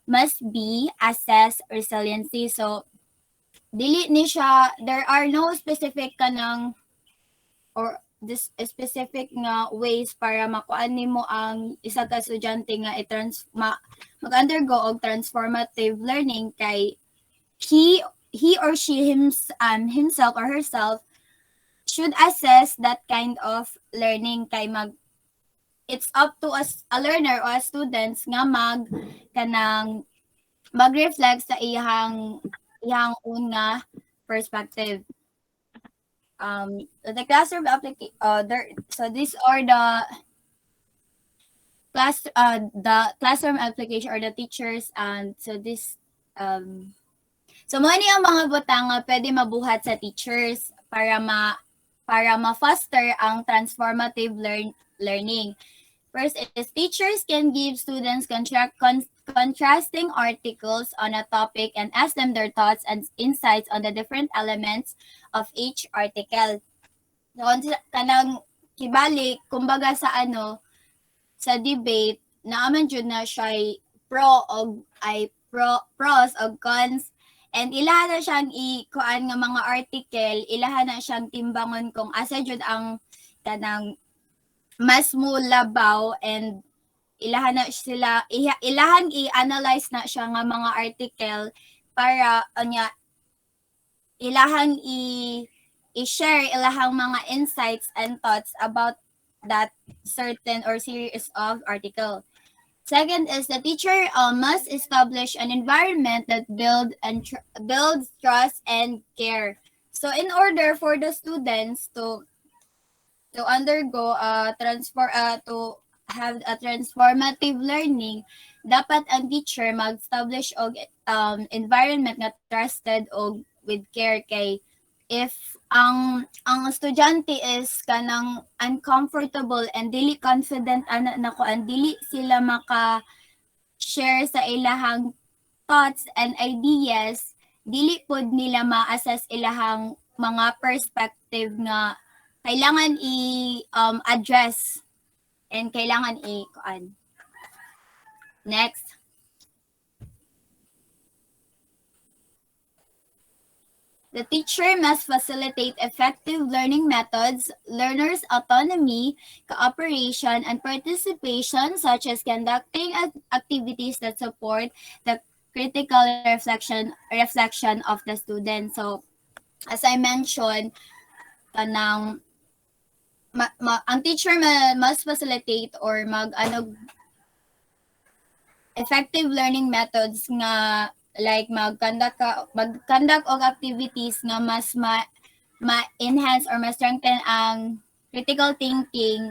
must be assess resiliency. So dili ni siya there are no specific kanang or this specific nga ways para makuan nimo ang isa ka estudyante nga mag-undergo og transformative learning kay he or she himself or herself should assess that kind of learning kay it's up to us a learner or a students nga mag-reflect sa iyang own nga perspective. The classroom application so these are the classroom application or the teachers, and so this so mo ni ang mga butang nga pwede mabuhat sa teachers para ma-foster ang transformative learning. First is teachers can give students contrasting articles on a topic and ask them their thoughts and insights on the different elements of each article. So, kanang kibalik, kumbaga sa sa debate, naaman jud na siya pros o cons, and ilahan na siyang ikuan nga mga article, ilahan na siyang timbangon kung asa jud ang kanang mas mulabaw, and ilahan i-analyze na siya nga mga article para ilahan i-share ilahang mga insights and thoughts about that certain or series of article. Second is the teacher must establish an environment that builds trust and care. So in order for the students to undergo to have a transformative learning, dapat ang teacher mag-establish og environment nga trusted og with care, kay if ang estudyante is kanang uncomfortable and dili confident dili sila maka share sa ilahang thoughts and ideas, dili pod nila ma-assess ilahang mga perspective nga kailangan address and kailangan kuan. Next. The teacher must facilitate effective learning methods, learners' autonomy, cooperation, and participation, such as conducting activities that support the critical reflection of the student. So, as I mentioned, kanang ang teacher must facilitate or effective learning methods nga like mag-conduct og activities nga mas ma-enhance or ma-strengthen ang critical thinking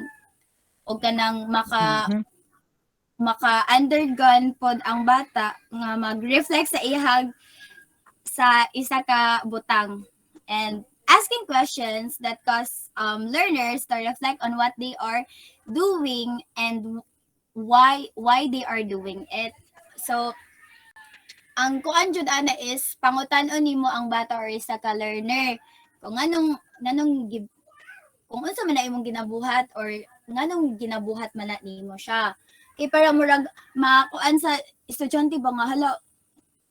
o kanang maka-undergone pod ang bata nga mag-reflect sa isa ka butang, and asking questions that cause learners to reflect on what they are doing and why they are doing it. So, ang kuan jud ana is pangutan-on nimo ang bata or isa ka learner kung kung unsa man na imong ginabuhat or nganong ginabuhat man na nimo siya. Kay para murag makuan sa estudyante ba nga hala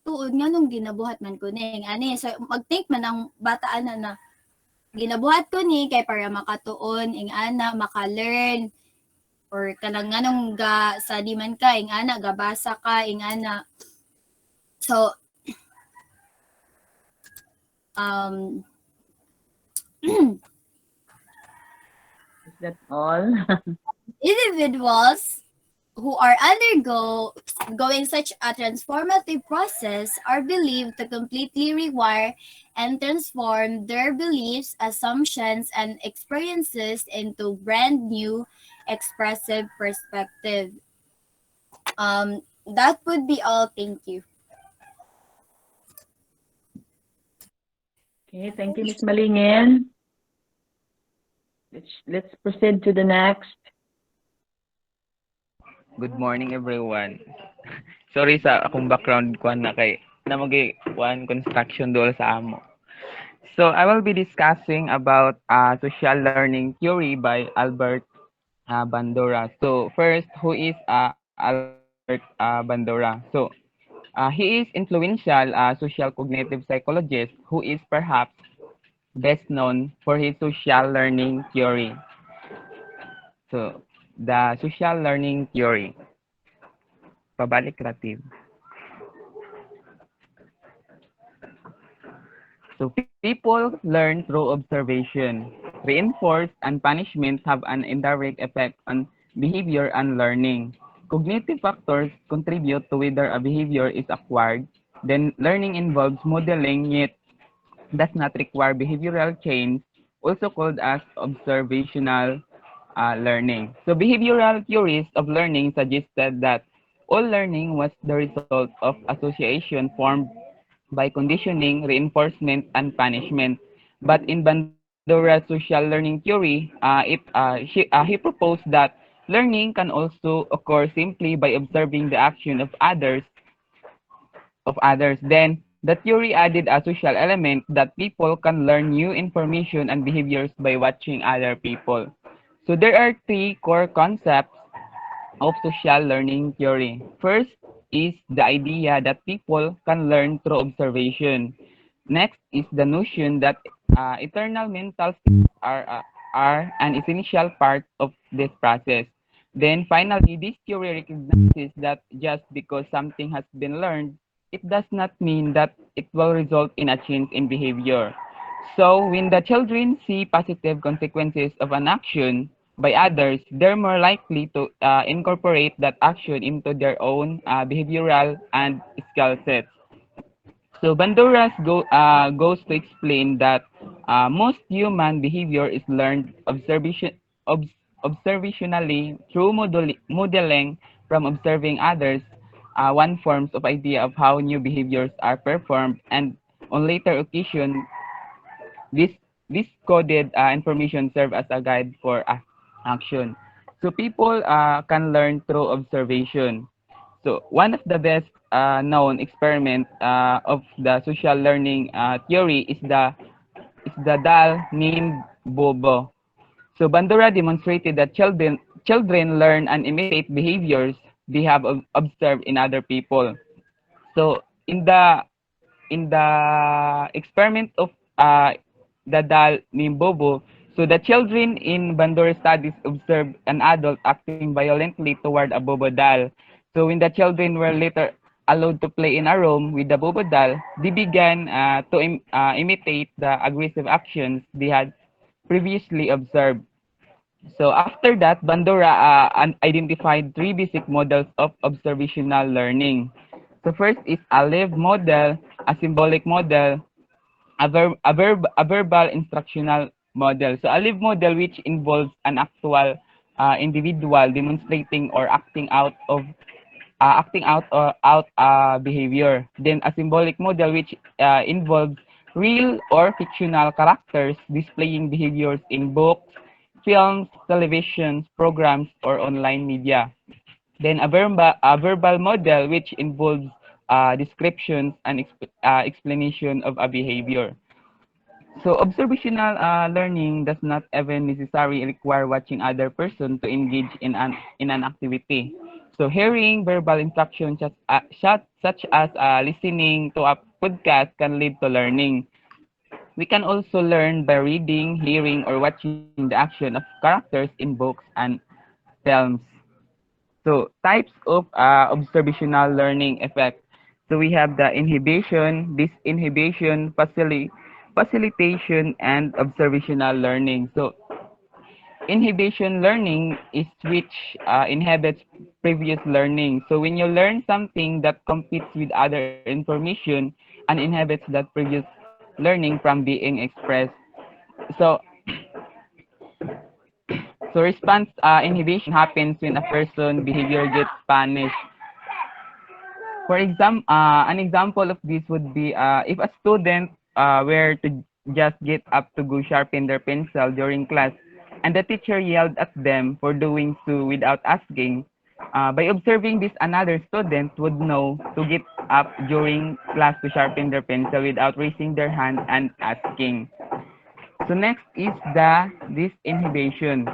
tuod nganong ginabuhat man ko ning ani, so mag-think man ang bata na ginabuhat ko ni kay para makatuon ing ana maka-learn, or kanang nganong ga sa di man ka ing ana gabasa ka ing ana. So Is that all? individuals who are going such a transformative process are believed to completely rewire and transform their beliefs, assumptions, and experiences into brand new expressive perspective. That would be all. Thank you. Okay, thank you, Ms. Malingin. Let's proceed to the next. Good morning, everyone. Sorry sa akong background kuan na kay namagi kuan construction dool sa amo. So I will be discussing about social learning theory by Albert Bandura. So first, who is Albert Bandura? So he is influential social cognitive psychologist who is perhaps best known for his social learning theory. So, the social learning theory, pabalik relative. So, people learn through observation. Reinforce and punishment have an indirect effect on behavior and learning. Cognitive factors contribute to whether a behavior is acquired. Then, learning involves modeling, yet does not require behavioral change, also called as observational learning. So behavioral theories of learning suggested that all learning was the result of association formed by conditioning, reinforcement, and punishment. But in Bandora's social learning theory, he proposed that learning can also occur simply by observing the action of others. Then, the theory added a social element that people can learn new information and behaviors by watching other people. So there are three core concepts of social learning theory. First is the idea that people can learn through observation. Next is the notion that eternal mental states are an essential part of this process. Then finally, this theory recognizes that just because something has been learned, it does not mean that it will result in a change in behavior. So when the children see positive consequences of an action by others, they're more likely to incorporate that action into their own behavioral and skill sets. So Banduras goes to explain that most human behavior is learned observationally through modeling from observing others. One forms of idea of how new behaviors are performed, and on later occasion, this this coded information serve as a guide for action. So people can learn through observation. So one of the best known experiment of the social learning theory is the doll named Bobo. So Bandura demonstrated that children learn and imitate behaviors they have observed in other people. So in the experiment of the doll named Bobo, so the children in Bandura studies observed an adult acting violently toward a Bobo doll. So when the children were later allowed to play in a room with the Bobo doll, they began to imitate the aggressive actions they had previously observed. So after that, Bandura identified three basic models of observational learning. So first is a live model, a symbolic model, a verbal instructional model. So a live model which involves an actual individual demonstrating or acting out behavior. Then a symbolic model which involves real or fictional characters displaying behaviors in books, films, television programs, or online media. Then a verbal model which involves descriptions and explanation of a behavior. So observational learning does not even necessarily require watching other person to engage in an activity. So hearing verbal instructions such as listening to a podcast can lead to learning. We can also learn by reading, hearing, or watching the action of characters in books and films. So types of observational learning effect. So we have the inhibition, disinhibition, facilitation, and observational learning. So inhibition learning is which inhibits previous learning. So when you learn something that competes with other information and inhibits that previous learning from being expressed. So response inhibition happens when a person behavior gets punished. An example of this would be if a student were to just get up to go sharpen their pencil during class, and the teacher yelled at them for doing so without asking. By observing this, another student would know to get up during class to sharpen their pencil without raising their hand and asking. So next is the disinhibition.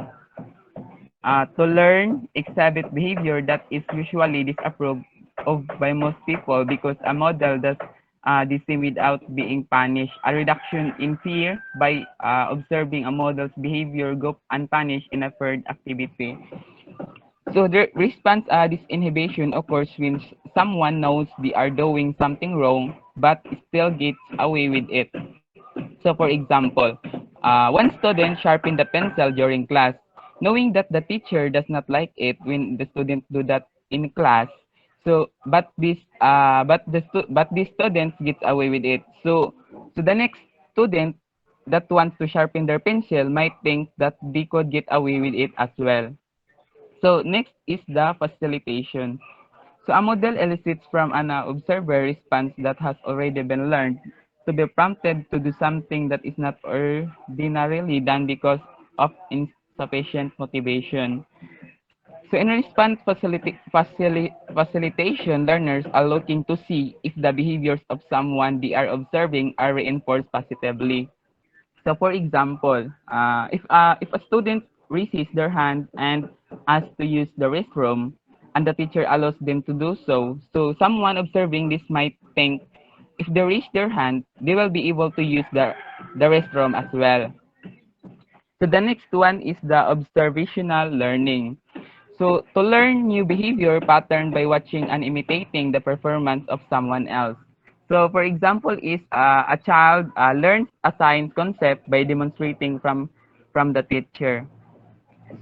To learn exhibit behavior that is usually disapproved of by most people because a model the same without being punished. A reduction in fear by observing a model's behavior go unpunished in a third activity. So the response disinhibition occurs when someone knows they are doing something wrong but still gets away with it. So for example, one student sharpened the pencil during class, knowing that the teacher does not like it when the student do that in class. So but this student gets away with it. So the next student that wants to sharpen their pencil might think that they could get away with it as well. So next is the facilitation. So a model elicits from an observer response that has already been learned to be prompted to do something that is not ordinarily done because of insufficient motivation. So in response facilitation, learners are looking to see if the behaviors of someone they are observing are reinforced positively. So for example, if a student raises their hand and asks to use the restroom, and the teacher allows them to do so, so someone observing this might think if they raise their hand, they will be able to use the restroom as well. So the next one is the observational learning. So to learn new behavior pattern by watching and imitating the performance of someone else. So for example is a child learns a science concept by demonstrating from the teacher.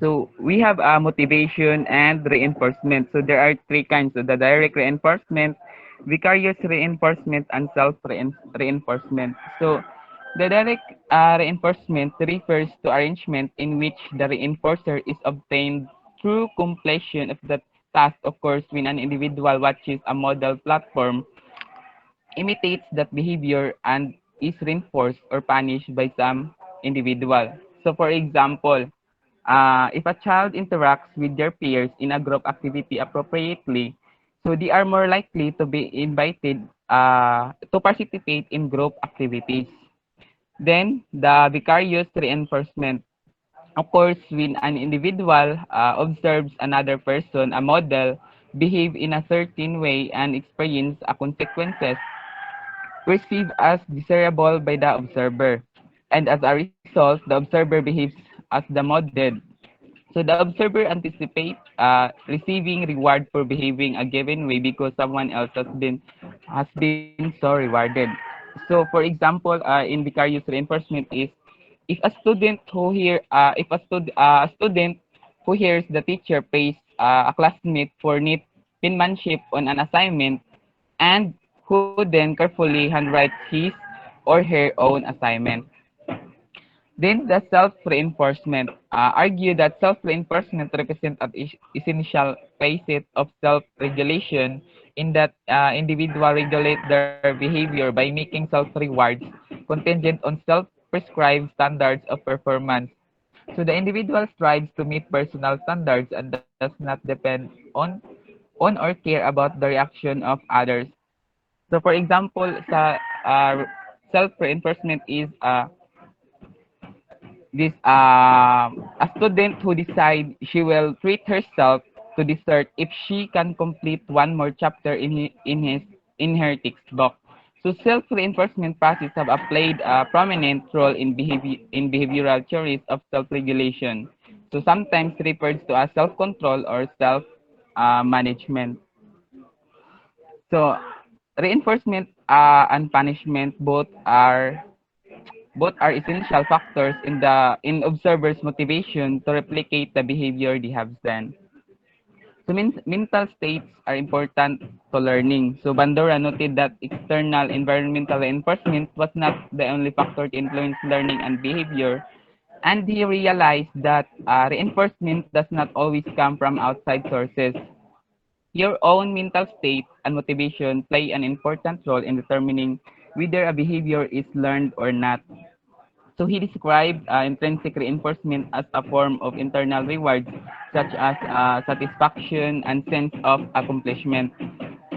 So we have motivation and reinforcement. So there are three kinds. So the direct reinforcement, vicarious reinforcement, and self-reinforcement. So the direct reinforcement refers to arrangement in which the reinforcer is obtained through completion of the task. Of course, when an individual watches a model platform, imitates that behavior and is reinforced or punished by some individual. So for example, if a child interacts with their peers in a group activity appropriately, so they are more likely to be invited to participate in group activities. Then, the vicarious reinforcement. Of course, when an individual observes another person, a model, behave in a certain way and experience a consequences perceived as desirable by the observer. And as a result, the observer behaves as the model. So the observer anticipates receiving reward for behaving a given way because someone else has been so rewarded. So for example, in vicarious reinforcement is if a student who hear if a student who hears the teacher praise a classmate for neat penmanship on an assignment and who then carefully handwrites his or her own assignment. Then the self-reinforcement. Argue that self-reinforcement represents an essential facet of self-regulation in that individual regulate their behavior by making self-rewards contingent on self-prescribed standards of performance. So the individual strives to meet personal standards and does not depend on or care about the reaction of others. So for example, sa self-reinforcement is this a student who decide she will treat herself to dessert if she can complete one more chapter in her textbook. So self-reinforcement process have played a prominent role in behavioral theories of self-regulation. So sometimes referred to as self-control or self management. So reinforcement and punishment both are essential factors in observers' motivation to replicate the behavior they have done. So mental states are important to learning. So Bandura noted that external environmental reinforcement was not the only factor to influence learning and behavior, and he realized that reinforcement does not always come from outside sources. Your own mental state and motivation play an important role in determining whether a behavior is learned or not. So he described intrinsic reinforcement as a form of internal rewards such as satisfaction and sense of accomplishment.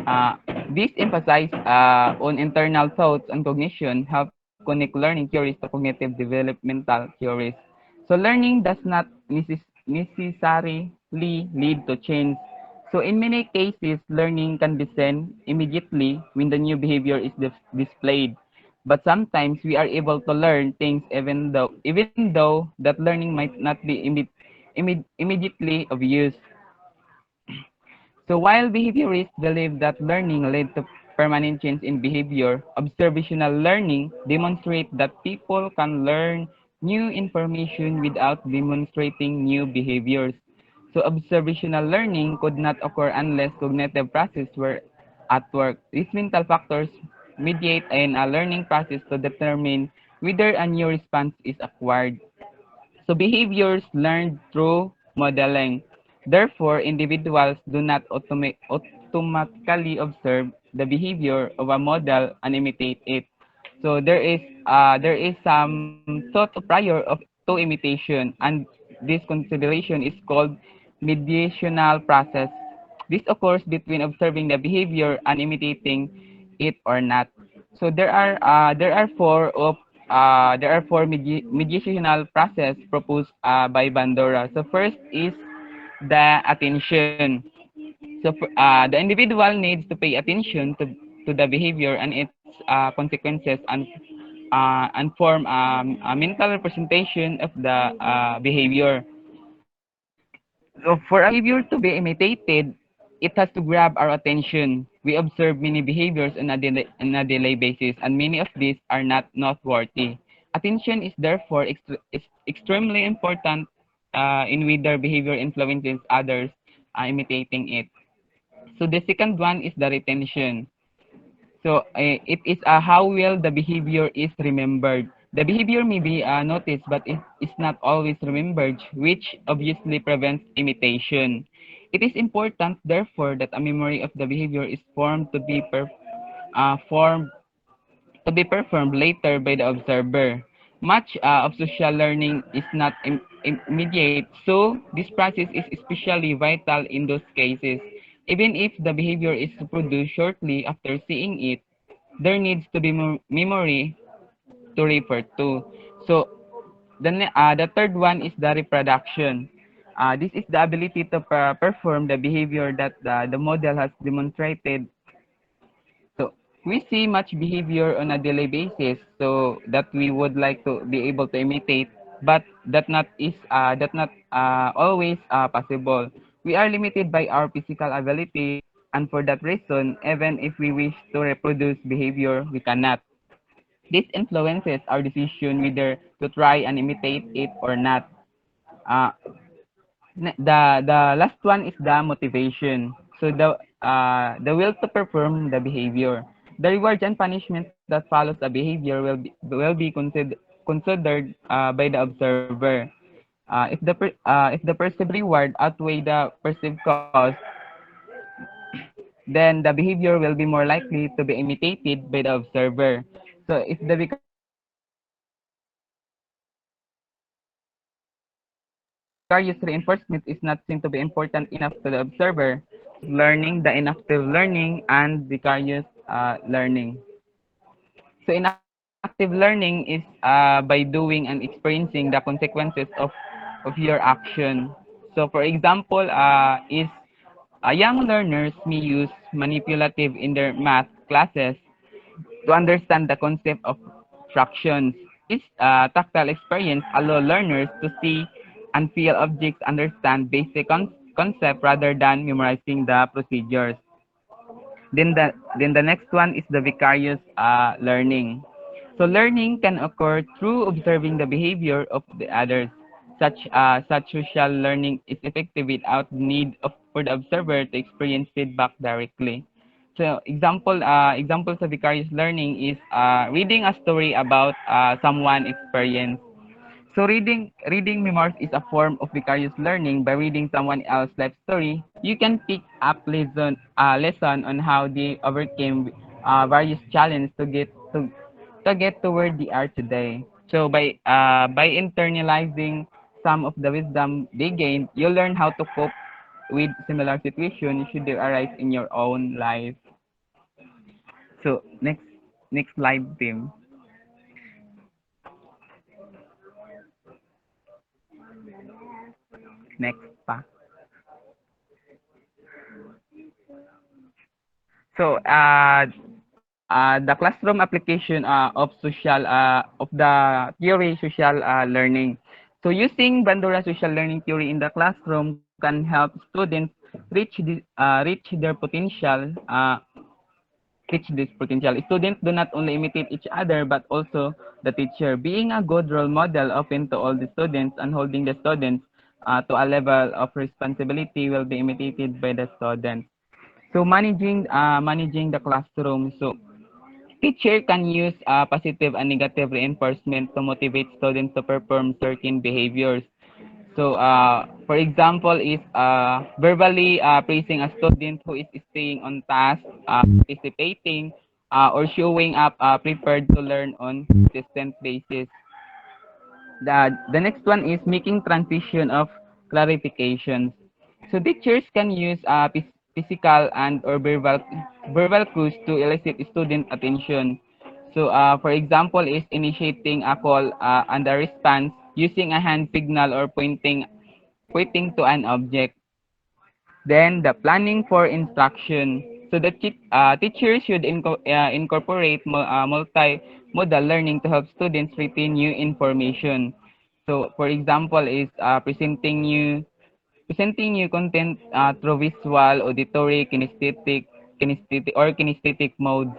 Uh, this emphasizes on internal thoughts and cognition, help connect learning theories to cognitive developmental theories. So learning does not necessarily lead to change. So in many cases, learning can be sent immediately when the new behavior is displayed. But sometimes we are able to learn things even though that learning might not be immediately of use. So while behaviorists believe that learning led to permanent change in behavior, observational learning demonstrates that people can learn new information without demonstrating new behaviors. So observational learning could not occur unless cognitive processes were at work. These mental factors mediate in a learning process to determine whether a new response is acquired. So behaviors learned through modeling. Therefore, individuals do not automatically observe the behavior of a model and imitate it. So there is some thought prior to imitation, and this consideration is called mediational process. This occurs between observing the behavior and imitating it or not. So there are four mediational process proposed by Bandura. So first is the attention. So the individual needs to pay attention to the behavior and its consequences, and form a mental representation of the behavior. So for a behavior to be imitated, it has to grab our attention. We observe many behaviors on a daily basis, and many of these are not noteworthy. Attention is therefore is extremely important in whether behavior influences others imitating it. So the second one is the retention. So it is how well the behavior is remembered. The behavior may be noticed, but it is not always remembered, which obviously prevents imitation. It is important, therefore, that a memory of the behavior is formed to be performed later by the observer. Much of social learning is not immediate, so this process is especially vital in those cases. Even if the behavior is produced shortly after seeing it, there needs to be memory to refer to. So the third one is the reproduction. This is the ability to perform the behavior that the model has demonstrated. So we see much behavior on a daily basis, so that we would like to be able to imitate, but that not always possible. We are limited by our physical abilities, and for that reason, even if we wish to reproduce behavior, we cannot. This influences our decision whether to try and imitate it or not. Uh, the last one is the motivation. So the will to perform the behavior. The rewards and punishments that follows a behavior will be considered by the observer. If the perceived reward outweigh the perceived cost, then the behavior will be more likely to be imitated by the observer. So if the vicarious reinforcement is not seen to be important enough to the observer, so the difference is learning, the inactive learning, and vicarious learning. So inactive learning is by doing and experiencing the consequences of your action. So for example, is young learners may use manipulative in their math classes to understand the concept of fractions. This tactile experience allows learners to see and feel objects, understand basic concept rather than memorizing the procedures. Then the next one is the vicarious learning. So learning can occur through observing the behavior of the others. Such social learning is effective without the need for the observer to experience feedback directly. So examples of vicarious learning is reading a story about someone experience. So reading memoirs is a form of vicarious learning. By reading someone else's life story, you can pick up lesson on how they overcame various challenges to get to where they are today. So by internalizing some of the wisdom they gained, you learn how to cope with similar situations should they arise in your own life. So next slide, Tim. Next pa. So, the classroom application of social of the theory social learning. So, using Bandura social learning theory in the classroom can help students reach their potential. Teach this potential. Students do not only imitate each other but also the teacher. Being a good role model open to all the students and holding the students to a level of responsibility will be imitated by the students. So managing the classroom. So teacher can use positive and negative reinforcement to motivate students to perform certain behaviors. So, for example, is verbally praising a student who is staying on task, participating, or showing up prepared to learn on consistent basis. The next one is making transition of clarifications. So teachers can use physical and or verbal cues to elicit student attention. So for example is initiating a call and a response using a hand signal or pointing to an object. Then the planning for instruction. So the teachers should incorporate multimodal learning to help students retain new information. So for example is presenting new content through visual, auditory, kinesthetic modes.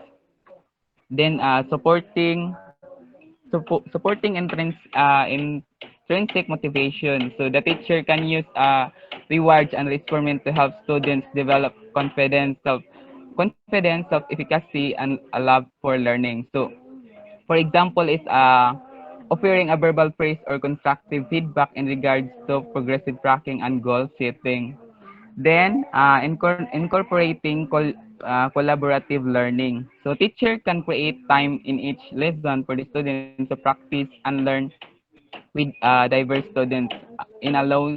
Then supporting intrinsic motivation. So the teacher can use rewards and rewardment to help students develop confidence, self-efficacy, and a love for learning. So, for example, is offering a verbal praise or constructive feedback in regards to progressive tracking and goal setting. Then, incorporating collaborative learning. So, teacher can create time in each lesson for the students to practice and learn with diverse students in a low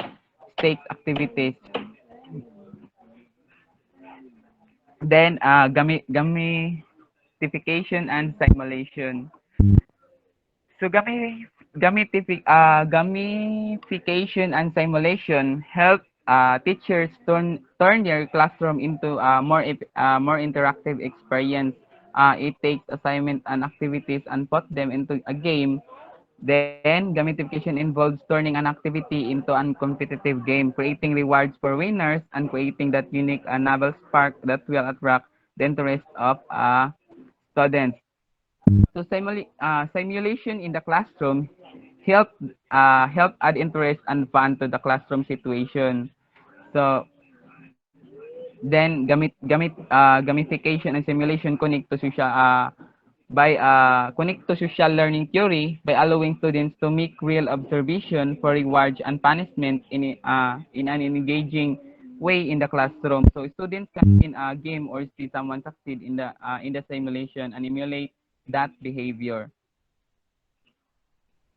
stakes activities. Then, gamification and simulation. So gamification and simulation help teachers turn their classroom into a more interactive experience. It takes assignment and activities and put them into a game. Then gamification involves turning an activity into a competitive game, creating rewards for winners and creating that unique novel spark that will attract the interest of students. So simulation in the classroom help add interest and fun to the classroom situation. So then gamification and simulation connect to social learning theory by allowing students to make real observation for rewards and punishment in an engaging way in the classroom. So students can in a game or see someone succeed in the simulation and emulate that behavior.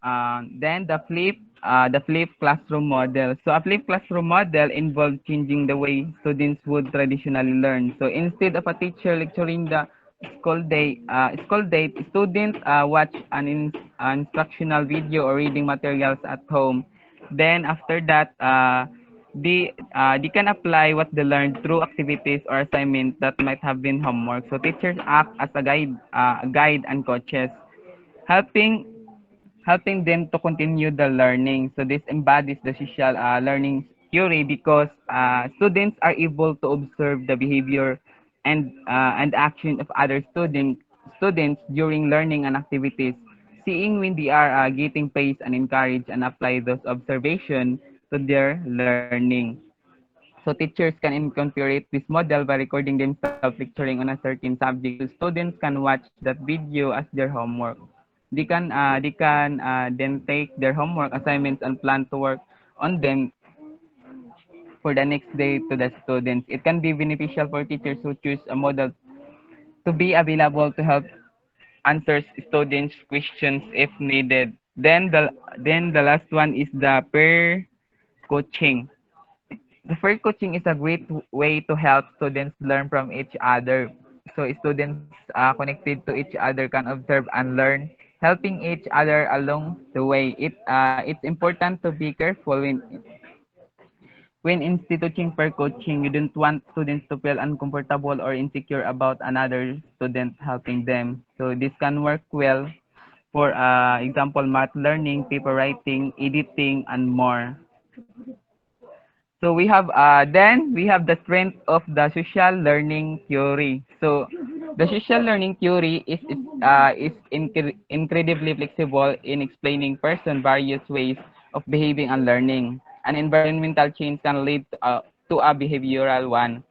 Then the flip classroom model. So a flip classroom model involves changing the way students would traditionally learn. So instead of a teacher lecturing the school date, students watch an instructional video or reading materials at home. Then after that, they can apply what they learned through activities or assignments that might have been homework. So teachers act as a guide and coaches, helping helping them to continue the learning. So this embodies the social learning theory because students are able to observe the behavior and action of other students during learning and activities, seeing when they are getting praised and encouraged and apply those observations to their learning. So teachers can incorporate this model by recording themselves lecturing on a certain subject. So students can watch that video as their homework. They can then take their homework assignments and plan to work on them for the next day to the students. It can be beneficial for teachers who choose a model to be available to help answer students' questions if needed. Then the last one is the peer coaching. The peer coaching is a great way to help students learn from each other. So students connected to each other can observe and learn, helping each other along the way. It's important to be careful when instituting per coaching, you don't want students to feel uncomfortable or insecure about another student helping them. So this can work well for example, math learning, paper writing, editing, and more. So we have the strength of the social learning theory. So the social learning theory is incredibly flexible in explaining person various ways of behaving and learning. An environmental change can lead to a behavioral one.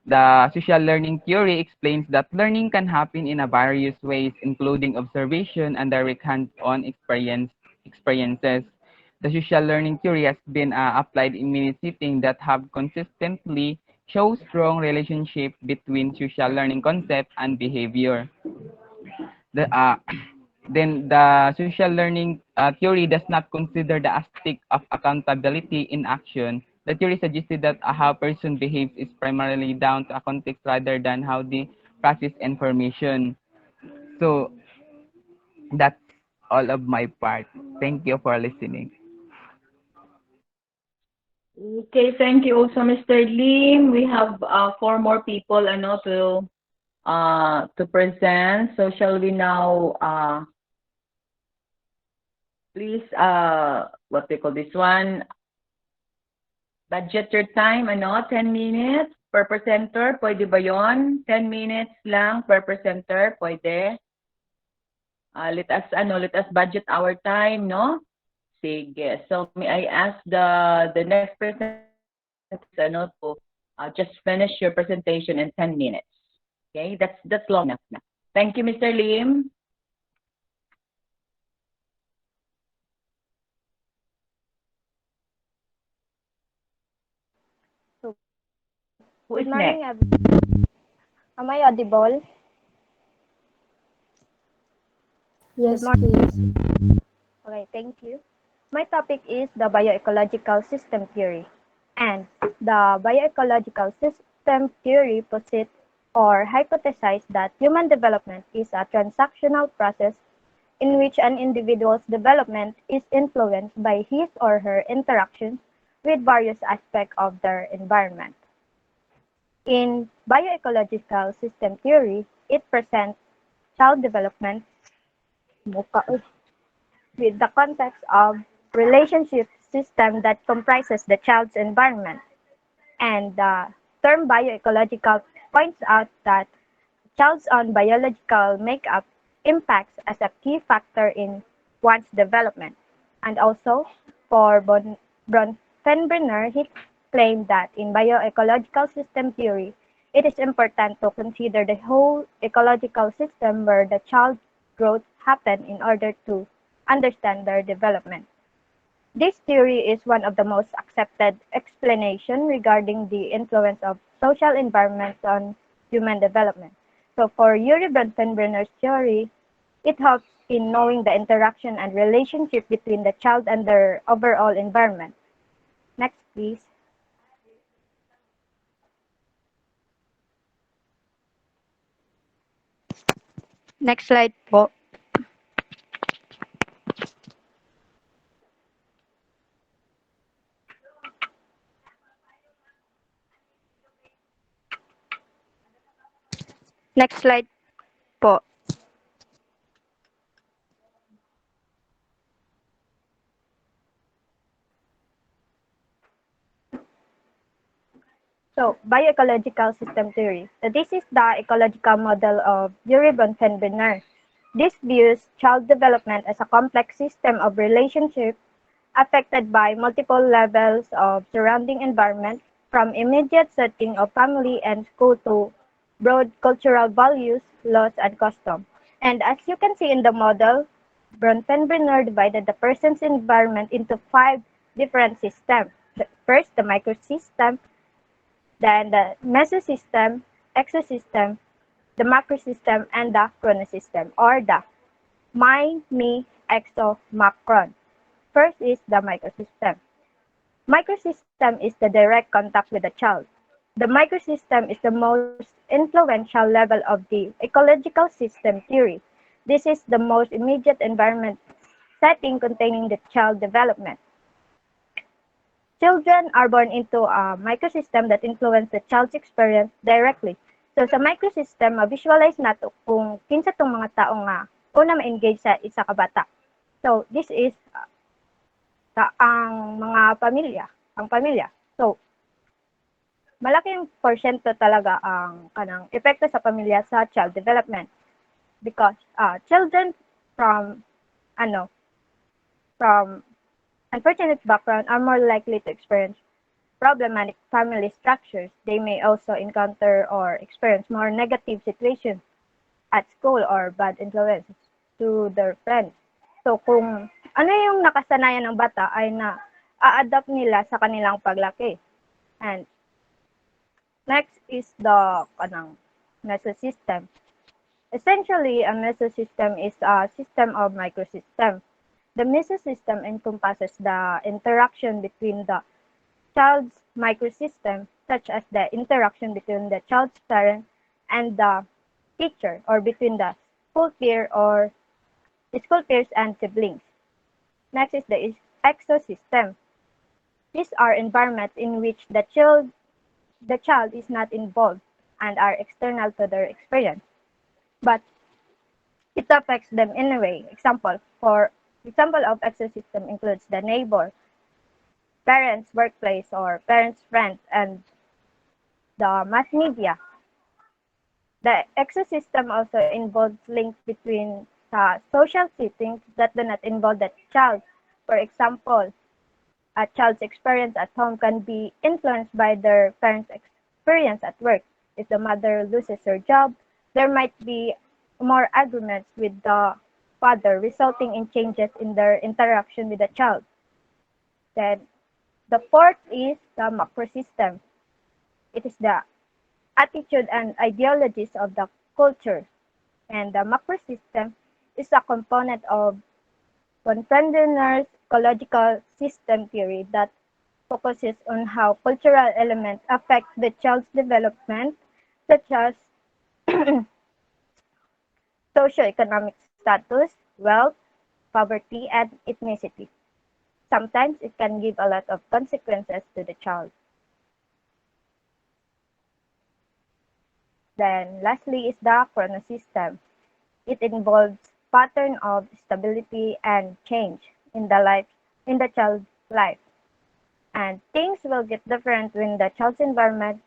The social learning theory explains that learning can happen in a various ways, including observation and direct hands-on experiences. The social learning theory has been applied in many settings that have consistently show strong relationship between social learning concept and behavior. Then the social learning theory does not consider the aspect of accountability in action. The theory suggested that how a person behaves is primarily down to a context rather than how they process information. So that's all of my part. Thank you for listening. Okay, thank you also, Mr. Lim. We have four more people to present. So shall we now please what they call this one? Budget your time, 10 minutes per presenter. Pwede ba yon? 10 minutes lang per presenter. Pwede. Let us budget our time, no? Sige. So may I ask the next presenter please to just finish your presentation in 10 minutes. Okay? That's long enough na. Thank you, Mr. Lim. So, Who good is morning, next? am I audible? Good Yes, morning. please. Okay, thank you. My topic is the bioecological system theory. And the bioecological system theory posits or hypothesizes that human development is a transactional process in which an individual's development is influenced by his or her interactions with various aspects of their environment. In bioecological system theory, it presents child development with the context of relationship system that comprises the child's environment. And the term bioecological points out that child's own biological makeup impacts as a key factor in one's development. And also, for Bronfenbrenner, he claimed that in bioecological system theory, it is important to consider the whole ecological system where the child growth happen in order to understand their development. This theory is one of the most accepted explanation regarding the influence of social environments on human development. So for Yuri Bronfenbrenner's theory, it helps in knowing the interaction and relationship between the child and their overall environment. Next, please. Next slide po. Next slide po. So, bioecological system theory. So this is the ecological model of Yuri Bronfenbrenner. This views child development as a complex system of relationships affected by multiple levels of surrounding environment, from immediate setting of family and school to broad cultural values, laws, and customs. And as you can see in the model, Bronfenbrenner divided the person's environment into 5 different systems. First, the microsystem, then the mesosystem, exosystem, the macrosystem, and the chronosystem, or the my, me, exo, macron. First is the microsystem. Microsystem is the direct contact with the child. The microsystem is the most influential level of the ecological system theory. This is the most immediate environment setting containing the child development. children are born into a microsystem that influence the child's experience directly. So sa microsystem, ma-visualize nato kung kinsa tong mga tao nga una ma-engage sa isa ka bata. So this is ang mga pamilya, ang pamilya. So malaking porsyento talaga ang kanang epekto sa pamilya sa child development because children from ano from unfortunate background are more likely to experience problematic family structures. They may also encounter or experience more negative situations at school or bad influences to their friends. So kung ano yung nakasanayan ng bata ay na a-adapt nila sa kanilang paglaki. And next is the mesosystem. Essentially, a mesosystem is a system of microsystems. The mesosystem encompasses the interaction between the child's microsystem, such as the interaction between the child's parent and the teacher, or between the school peer or the school peers and siblings. Next is the exosystem. These are environments in which the child is not involved and are external to their experience, but it affects them anyway. Example of exosystem includes the neighbor, parents' workplace or parents' friends, and the mass media. The ecosystem also involves links between social settings that do not involve the child. For example, a child's experience at home can be influenced by their parents' experience at work. If the mother loses her job, there might be more arguments with the father, resulting in changes in their interaction with the child. Then, the fourth is the macrosystem. It is the attitude and ideologies of the culture. And the macrosystem is a component of Conventioner's ecological system theory that focuses on how cultural elements affect the child's development, such as socioeconomic status, wealth, poverty, and ethnicity. Sometimes it can give a lot of consequences to the child. Then lastly is the chronosystem. It involves pattern of stability and change in the child's life. And things will get different when the child's environment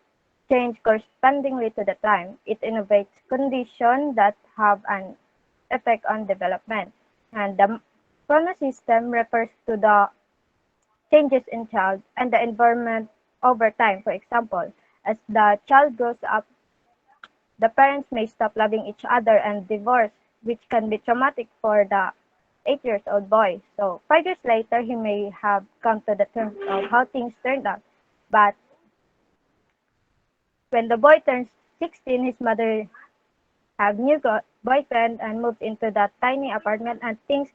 change correspondingly to the time. It innovates conditions that have an effect on development. And the chronosystem refers to the changes in child and the environment over time. For example, as the child grows up, the parents may stop loving each other and divorce, which can be traumatic for the 8 years old boy. So 5 years later, he may have come to the terms of how things turned out. But when the boy turns 16, his mother have new boyfriend and moves into that tiny apartment, and things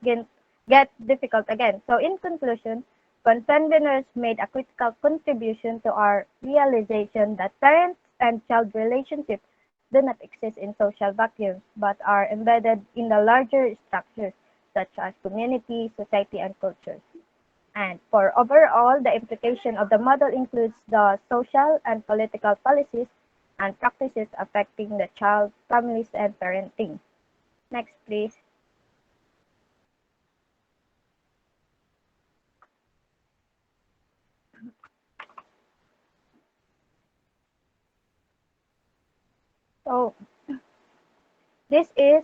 get difficult again. So in conclusion, conventioners made a critical contribution to our realization that parents and child relationships do not exist in social vacuums, but are embedded in the larger structures such as community, society, and culture. And for overall, the implication of the model includes the social and political policies and practices affecting the child, families, and parenting. Next, please. So, this is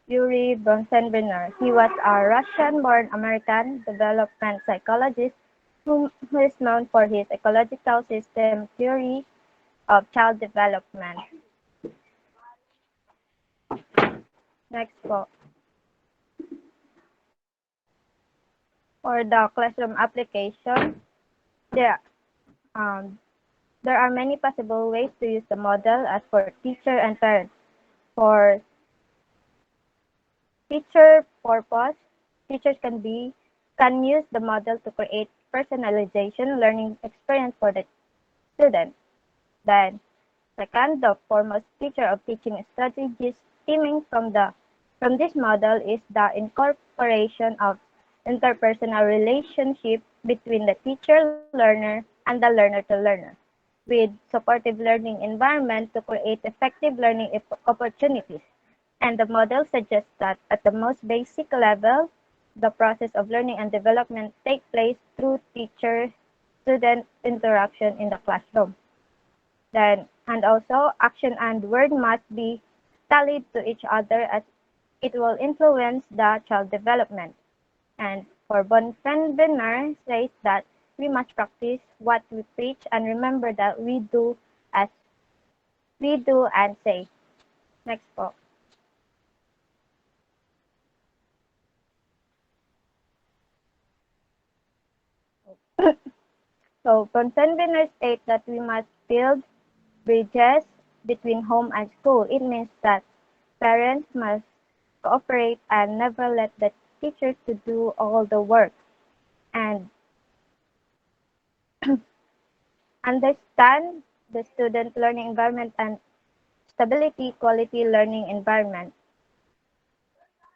Yuri Bronfenbrenner. He was a Russian-born American development psychologist who is known for his ecological system theory of child development. Next po. For the classroom application, there, um, there are many possible ways to use the model as for teacher and parents. For teacher purpose, teachers can use the model to create personalization learning experience for the student. Then, second, the foremost feature of teaching strategies stemming from this model is the incorporation of interpersonal relationship between the teacher-learner and the learner-to-learner, with supportive learning environment to create effective learning opportunities. And the model suggests that at the most basic level, the process of learning and development take place through teacher-student interaction in the classroom. Then, and also, action and word must be tallied to each other as it will influence the child development. And for Bonfenbiner says that we must practice what we preach and remember that as we do and say. Next po. So Bonfenbiner states that we must build bridges between home and school. It means that parents must cooperate and never let the teachers to do all the work and understand the student learning environment and stability quality learning environment.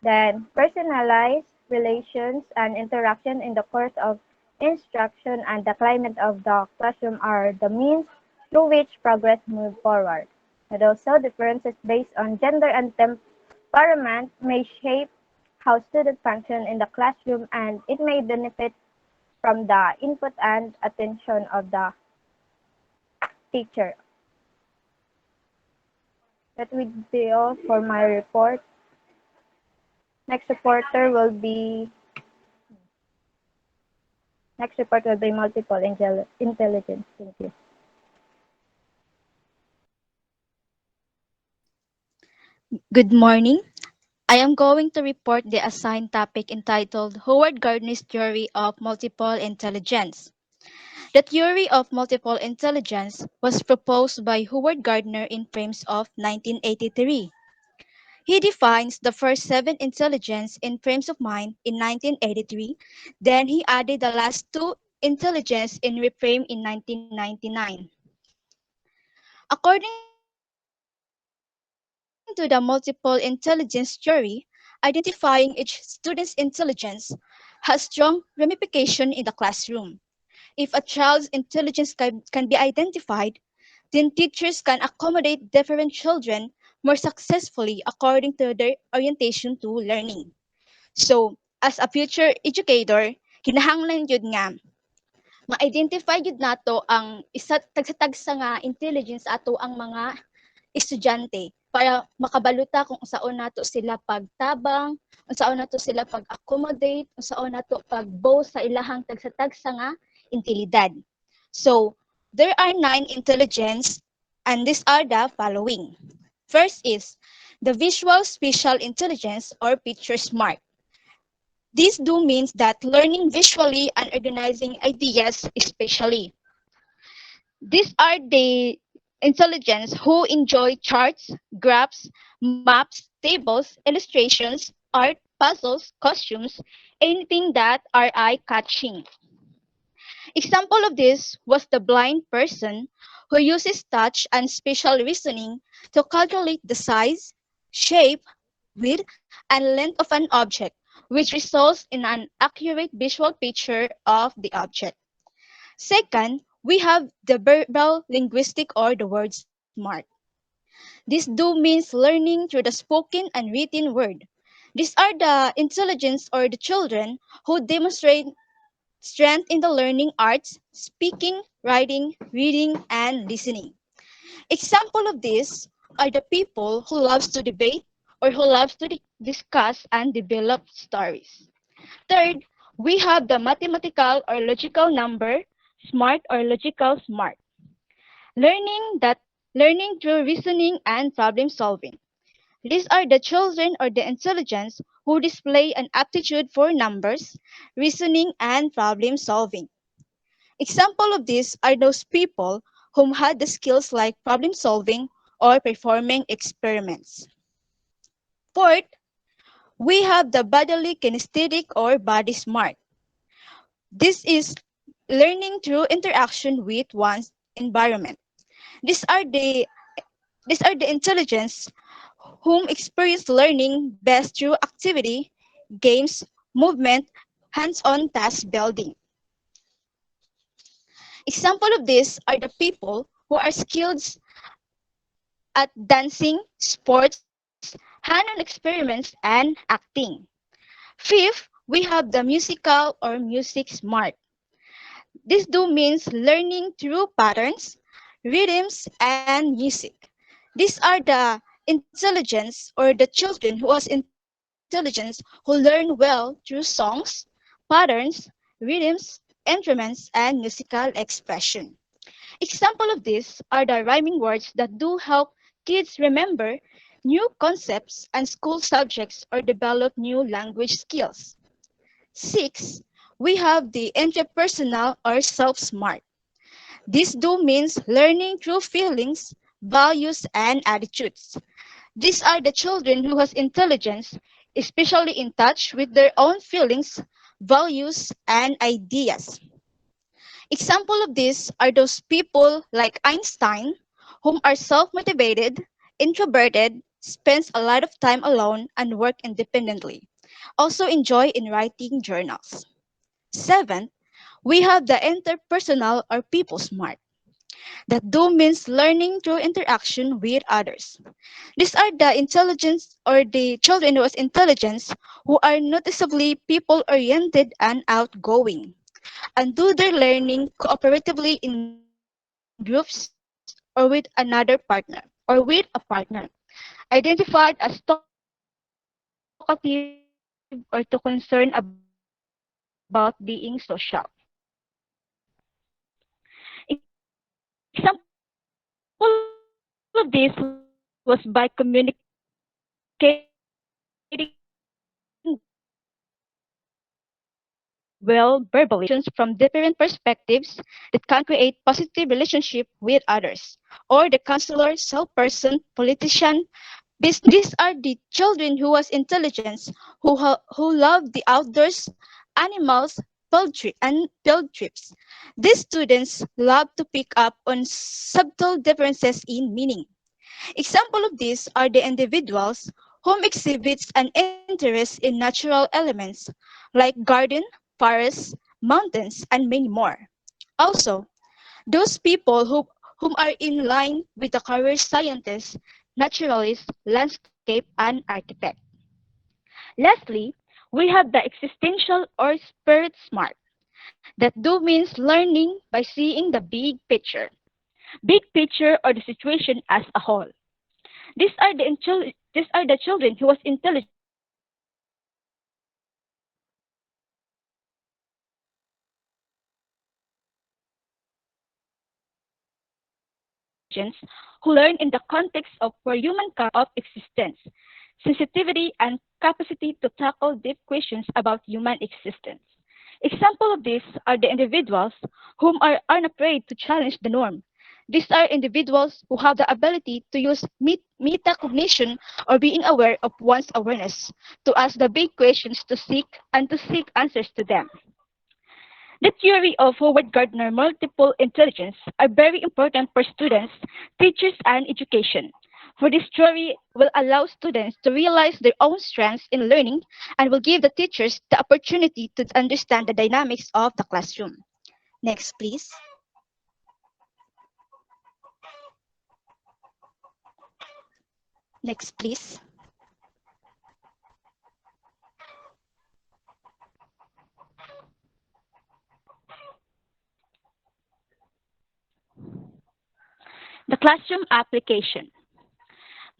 Then personalize relations and interaction in the course of instruction and the climate of the classroom are the means through which progress moves forward. And also differences based on gender and temperament may shape how students function in the classroom and it may benefit from the input and attention of the teacher. That would be all for my report. Next reporter will be Next report will be multiple intelligence. Thank you. Good morning. I am going to report the assigned topic entitled Howard Gardner's Theory of Multiple Intelligence. The theory of multiple intelligence was proposed by Howard Gardner in frames of 1983. He defines the first seven intelligence in frames of mind in 1983, then he added the last two intelligence in reframe in 1999. According to the multiple intelligence theory, identifying each student's intelligence has strong ramification in the classroom. If a child's intelligence can be identified, then teachers can accommodate different children more successfully according to their orientation to learning. So, as a future educator, kinahanglan jud nga ma-identify jud nato ang isa tagsa-tagsa nga intelligence ato ang mga estudyante para makabaluta kung unsaon nato sila pagtabang, unsaon nato sila pag-accommodate, unsaon nato pag-bow sa ilahang tagsa-tagsa nga intilidad. So, there are 9 intelligence and these are the following. First is the visual spatial intelligence or picture smart. This do means that learning visually and organizing ideas spatially. These are the intelligence who enjoy charts, graphs, maps, tables, illustrations, art, puzzles, costumes, anything that are eye-catching. Example of this was the blind person who uses touch and spatial reasoning to calculate the size, shape, width, and length of an object, which results in an accurate visual picture of the object. Second, we have the verbal linguistic or the word smart. This do means learning through the spoken and written word. These are the intelligence or the children who demonstrate strength in the learning arts, speaking, writing, reading, and listening. Example of this are the people who loves to debate or who loves to discuss and develop stories. Third, we have the mathematical or logical number smart or logical smart. Learning through reasoning and problem solving. These are the children or the intelligence who display an aptitude for numbers, reasoning, and problem solving. Example of these are those people whom had the skills like problem solving or performing experiments. Fourth, we have the bodily kinesthetic or body smart. This is learning through interaction with one's environment. These are the these are the intelligence whom experience learning best through activity, games, movement, hands-on task building. Example of this are the people who are skilled at dancing, sports, hand-on experiments, and acting. Fifth, we have the musical or music smart. This do means learning through patterns, rhythms, and music. These are the intelligence or the children who has intelligence who learn well through songs, patterns, rhythms, instruments, and musical expression. Example of this are the rhyming words that do help kids remember new concepts and school subjects or develop new language skills. Six, we have the interpersonal or self-smart. This do means learning through feelings, values, and attitudes. These are the children who has intelligence, especially in touch with their own feelings, values, and ideas. Example of this are those people like Einstein, whom are self-motivated, introverted, spends a lot of time alone, and work independently. Also enjoy in writing journals. Seventh, we have the interpersonal or people smart. That do means learning through interaction with others. These are the intelligence or the children with intelligence who are noticeably people-oriented and outgoing and do their learning cooperatively in groups or with another partner or with a partner. Identified as talkative or to concern about being social. Example of this was by communicating well verbally, from different perspectives that can create positive relationship with others, or the counselor, salesperson, politician, these are the children who has intelligence, who love the outdoors, animals, field trips. These students love to pick up on subtle differences in meaning. Example of these are the individuals whom exhibits an interest in natural elements like garden, forests, mountains, and many more. Also, those people whom are in line with the career scientist, naturalist, landscape, and architect. Lastly, we have the existential or spirit smart that do means learning by seeing the big picture or the situation as a whole. These are the children who was intelligence who learn in the context of human characteristics, sensitivity and capacity to tackle deep questions about human existence. Example of this are the individuals whom are unafraid to challenge the norm. These are individuals who have the ability to use metacognition or being aware of one's awareness to ask the big questions to seek answers to them. The theory of Howard Gardner multiple intelligence are very important for students, teachers, and education. For this theory will allow students to realize their own strengths in learning and will give the teachers the opportunity to understand the dynamics of the classroom. Next, please. Next, please. The classroom application.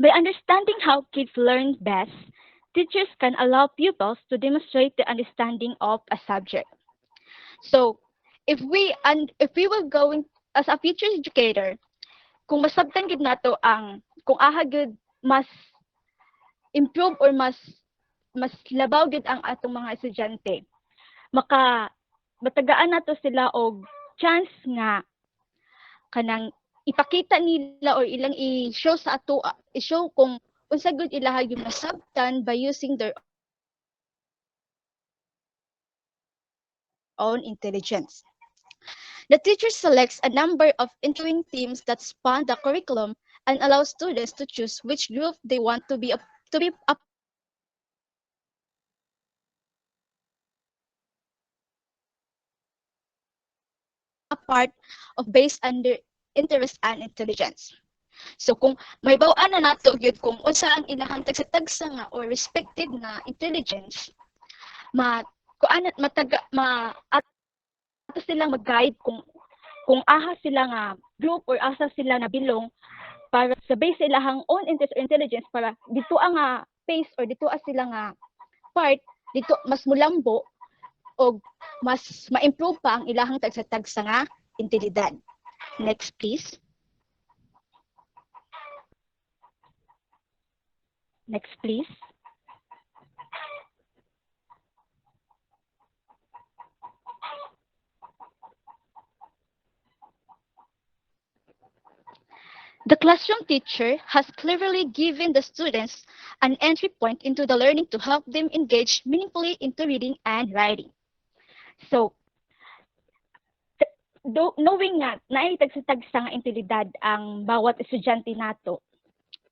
By understanding how kids learn best, teachers can allow pupils to demonstrate the understanding of a subject. So, if we will going as a future educator, kung masabtan gid nato ang kung aha gid mas improve or mas labaw gid ang atong mga estudyante, maka matagaan nato sila og chance nga kanang ipakita nila or ilang i-show sa ato i-show kung unsa gud ilaha yung nasabtan by using their own intelligence. The teacher selects a number of interviewing teams that span the curriculum and allow students to choose which group they want to be a part of. For example, the teacher selects a number of interviewing teams that span the curriculum and allow students to choose which group they want to be a part of. For example, the teacher selects a number of interviewing teams that span the curriculum and allow students to choose which group they want to be a part of. a part of based under interest and intelligence. So kung may bawaan na nato gyud kung unsa ang ilahang tagsa-tagsa nga or respective nga intelligence, ma kuan mataga ma ato silang mag-guide kung aha sila nga group or asa sila na bilong para sa base sa ilahang own interest or intelligence para dito ang pace or dito sila nga part dito mas mulambo o mas ma-improve pa ang ilahang tagsa-tagsa nga intilidad. Next please. Next please. The classroom teacher has cleverly given the students an entry point into the learning to help them engage meaningfully into reading and writing. So, knowing nga naitagsa-tagsa nga intilidad ang bawat estudyante nato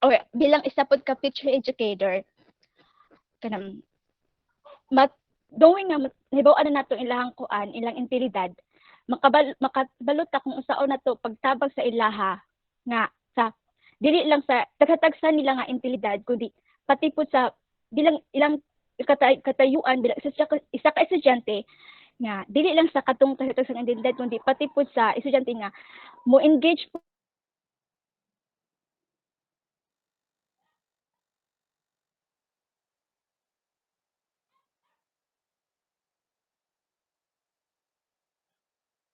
or bilang isa pod ka teacher educator kanang knowing nga nahibaw-an na nato ilahang kuan ilang intilidad makabalot ta kung unsaon nato pagtabag sa ilaha nga sa dili lang sa tagsa-tagsa nila nga intilidad kundi pati pod sa bilang ilang katayuan bilang isa ka estudyante nga dili lang sa katong tagsa-tagsa nga intilidad kundi pati pod sa estudyante nga mo engage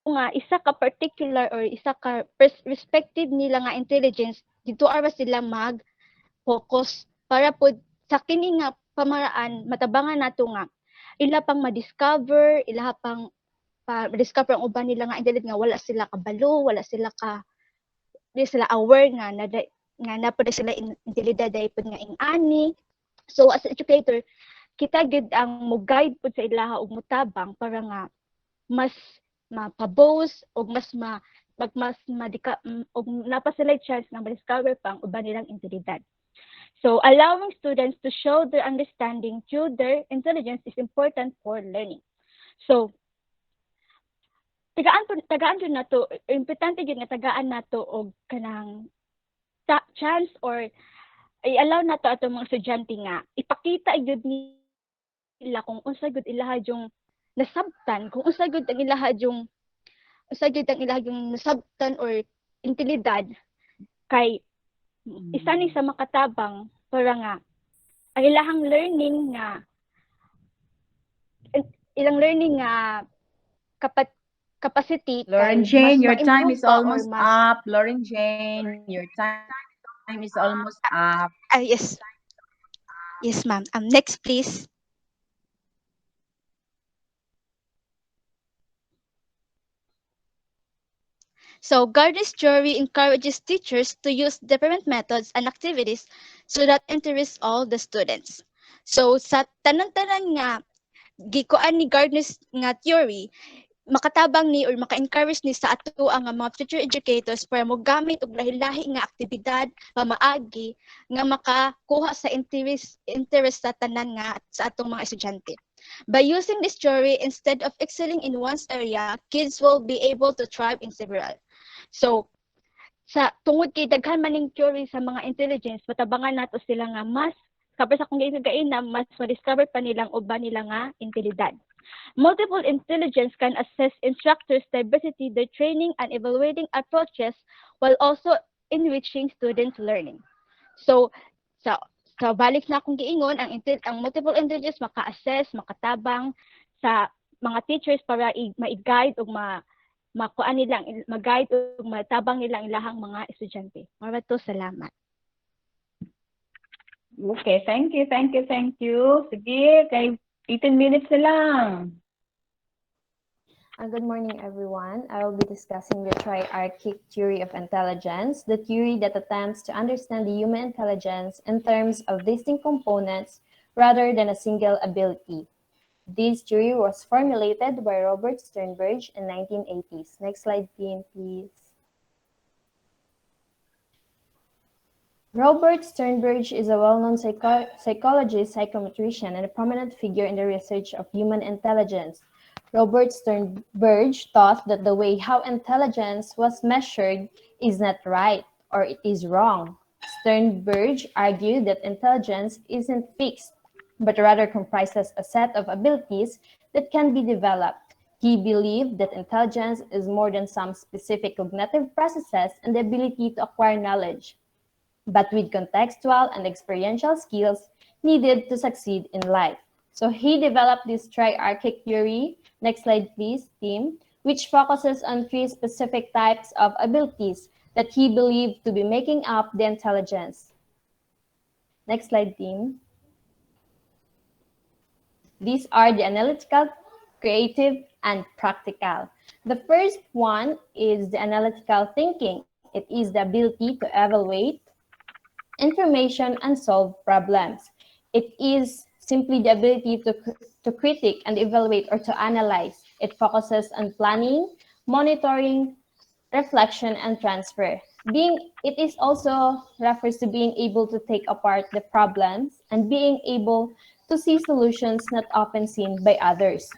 nga isa ka particular or isa ka respective nila nga intelligence dito ara sila mag focus para pod sa kini nga pamaraan matabangan nato nga ila pang ma-discover ila pang ma-discover ang uban nila nga intelligent nga wala sila kabalo wala sila ka di sila aware nga napod sila intelidad dahil pod nga ingani. So as an educator kita gid ang mo guide pod sa ilaha og mutabang para nga mas mapabose og mas og napa sila chance na ma-discover pang uban nilang intelidad. So allowing students to show their understanding through their intelligence is important for learning. So tagaan jud nato importante gyud nga tagaan nato og kanang chance or i-allow nato atong mga estudyante nga ipakita gyud nila kung unsa gyud ilaha yung nasabtan kung unsa gyud ang ilaha yung nasabtan or intilidad kay isa ni sa makatabang para nga ang ilahang learning nga capacity Lauren kay Jane, mas your time ma-improve is pa or almost mas up. Lauren Jane, your time is almost up. yes ma'am. Next please. So Gardner's theory encourages teachers to use different methods and activities so that interests all the students. So sa tanan-tanan nga gikuan ni Gardner's nga theory, makatabang ni or maka-encourage ni sa ato ang mga future educators para mo gamit og lahi-lahi nga aktibidad pamaagi nga makakuha sa interest sa tanan nga sa atong mga estudyante. By using this theory instead of excelling in one area, kids will be able to thrive in several. So sa tungod kay daghan maning theory sa mga intelligence, matabangan nato sila nga mas kapag sa kung gaina mas ma-discover pa nilang uban nila nga intelidad. Multiple intelligence can assess instructors' diversity, their training and evaluating approaches while also enriching students' learning. So, sa balik na akong giingon, ang multiple intelligence maka-assess, makatabang sa mga teachers para ma-guide o makuan nilang mag-guide o matabang nilang ilahang mga estudyante. Maraming salamat. Okay, thank you. Sige, kay 18 minutes na lang. Good morning, everyone. I will be discussing the triarchic theory of intelligence, the theory that attempts to understand the human intelligence in terms of distinct components rather than a single ability. This theory was formulated by Robert Sternberg in 1980s. Next slide, please. Robert Sternberg is a well-known psychologist, psychometrician, and a prominent figure in the research of human intelligence. Robert Sternberg thought that the way how intelligence was measured is not right or it is wrong. Sternberg argued that intelligence isn't fixed, but rather comprises a set of abilities that can be developed. He believed that intelligence is more than some specific cognitive processes and the ability to acquire knowledge, but with contextual and experiential skills needed to succeed in life. So he developed this triarchic theory, next slide please, Tim, which focuses on three specific types of abilities that he believed to be making up the intelligence. Next slide, Tim. These are the analytical, creative, and practical. The first one is the analytical thinking. It is the ability to evaluate information and solve problems. It is simply the ability to critique and evaluate or to analyze. It focuses on planning, monitoring, reflection, and transfer. It is also refers to being able to take apart the problems and being able to see solutions not often seen by others.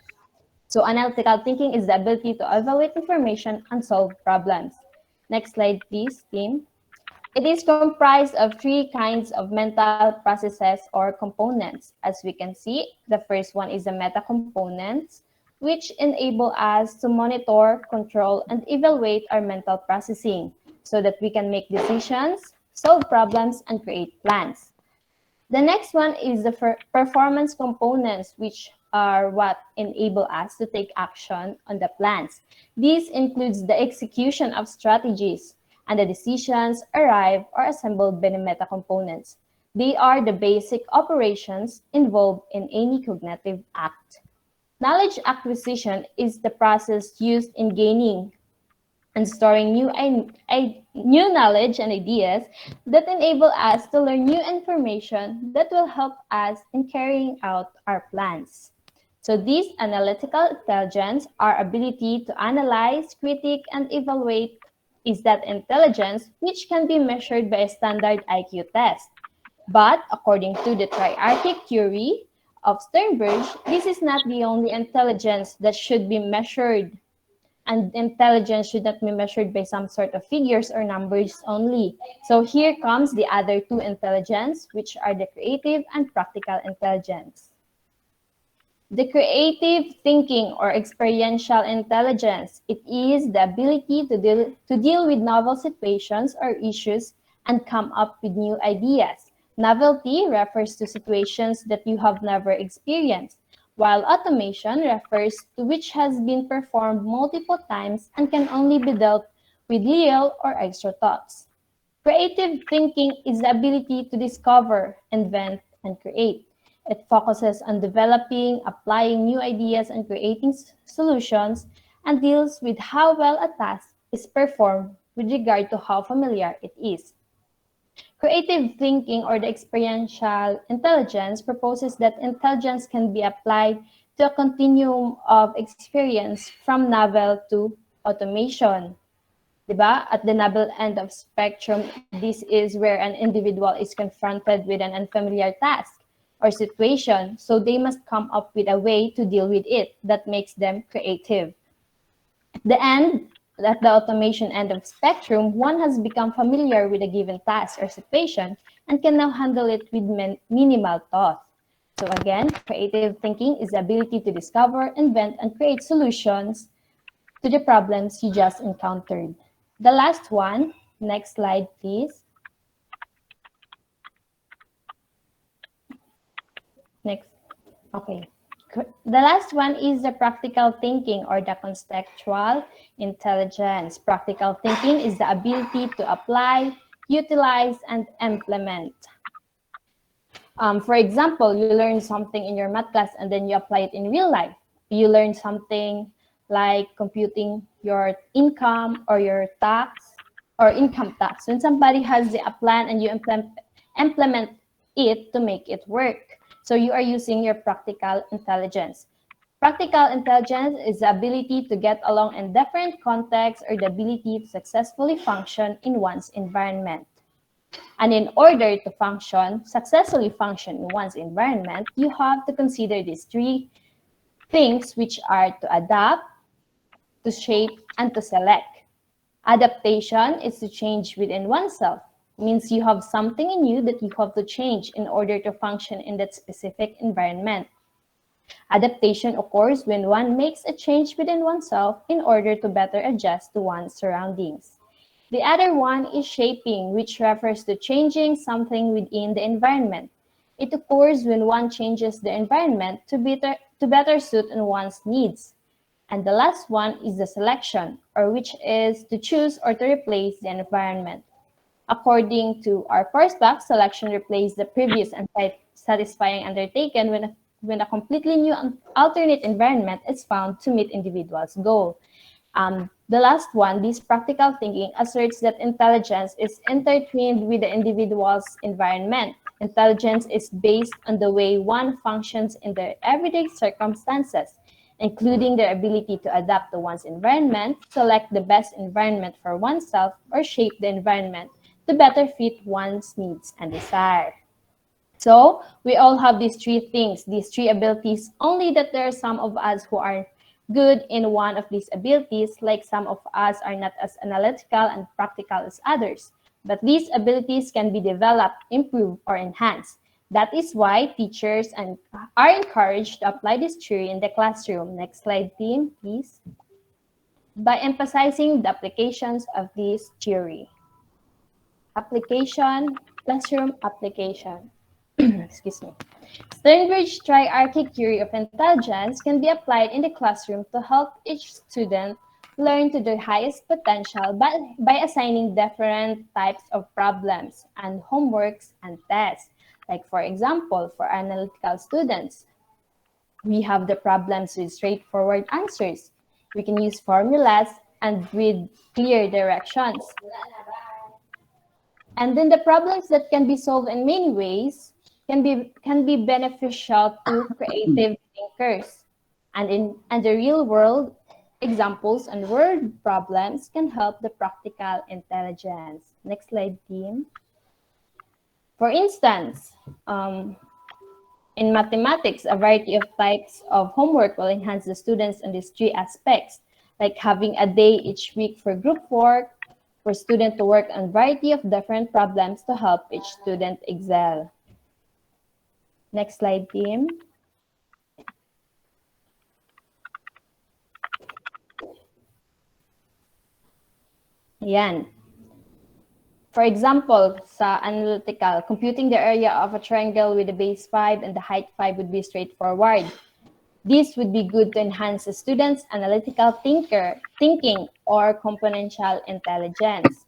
So analytical thinking is the ability to evaluate information and solve problems. Next slide, please, Tim. It is comprised of three kinds of mental processes or components. As we can see, the first one is the meta components, which enable us to monitor, control, and evaluate our mental processing so that we can make decisions, solve problems, and create plans. The next one is the performance components, which are what enable us to take action on the plans. This includes the execution of strategies and the decisions arrived or assembled by the meta components. They are the basic operations involved in any cognitive act. Knowledge acquisition is the process used in gaining and storing new knowledge and ideas that enable us to learn new information that will help us in carrying out our plans. So these analytical intelligence, our ability to analyze, critique, and evaluate is that intelligence which can be measured by a standard IQ test. But according to the triarchic theory of Sternberg, this is not the only intelligence that should be measured, and intelligence should not be measured by some sort of figures or numbers only. So here comes the other two intelligence, which are the creative and practical intelligence. The creative thinking or experiential intelligence, it is the ability to deal with novel situations or issues and come up with new ideas. Novelty refers to situations that you have never experienced, while automation refers to which has been performed multiple times and can only be dealt with real or extra thoughts. Creative thinking is the ability to discover, invent, and create. It focuses on developing, applying new ideas, and creating solutions, and deals with how well a task is performed with regard to how familiar it is. Creative thinking or the experiential intelligence proposes that intelligence can be applied to a continuum of experience from novel to automation. Diba? At the novel end of spectrum, this is where an individual is confronted with an unfamiliar task or situation, so they must come up with a way to deal with it that makes them creative. At the automation end of spectrum, one has become familiar with a given task or situation and can now handle it with minimal thought. So again, creative thinking is the ability to discover, invent, and create solutions to the problems you just encountered. The last one, next slide, please. Next, okay. The last one is the practical thinking or the contextual intelligence. Practical thinking is the ability to apply, utilize, and implement. For example, you learn something in your math class and then you apply it in real life. You learn something like computing your income or your tax or income tax. When somebody has a plan and you implement it to make it work. So you are using your practical intelligence. Practical intelligence is the ability to get along in different contexts or the ability to successfully function in one's environment. And in order to successfully function in one's environment, you have to consider these three Things which are to adapt, to shape, and to select. Adaptation is to change within oneself. Means you have something in you that you have to change in order to function in that specific environment. Adaptation occurs when one makes a change within oneself in order to better adjust to one's surroundings. The other one is shaping, which refers to changing something within the environment. It occurs when one changes the environment to better suit on one's needs. And the last one is the selection, or which is to choose or to replace the environment. According to our first box, selection replaced the previous and satisfying undertaken when a completely new and alternate environment is found to meet individuals' goal. The last one, this practical thinking, asserts that intelligence is intertwined with the individual's environment. Intelligence is based on the way one functions in their everyday circumstances, including their ability to adapt to one's environment, select the best environment for oneself, or shape the environment to better fit one's needs and desire. So we all have these three things, these three abilities, only that there are some of us who are good in one of these abilities, like some of us are not as analytical and practical as others. But these abilities can be developed, improved, or enhanced. That is why teachers are encouraged to apply this theory in the classroom. Next slide, team, please. By emphasizing the applications of this theory. Application, classroom application. Excuse me. Sternberg's triarchic theory of intelligence can be applied in the classroom to help each student learn to their highest potential by assigning different types of problems and homeworks and tests. Like for example, for analytical students, we have the problems with straightforward answers. We can use formulas and with clear directions. And then the problems that can be solved in many ways can be beneficial to creative thinkers. And the real world examples and word problems can help the practical intelligence. Next slide, team. For instance, in mathematics, a variety of types of homework will enhance the students in these three aspects, like having a day each week for group work, for students to work on a variety of different problems to help each student excel. Next slide, team. Yan. For example, sa analytical, computing the area of a triangle with a base 5 and the height 5 would be straightforward. This would be good to enhance the student's analytical thinking or componential intelligence.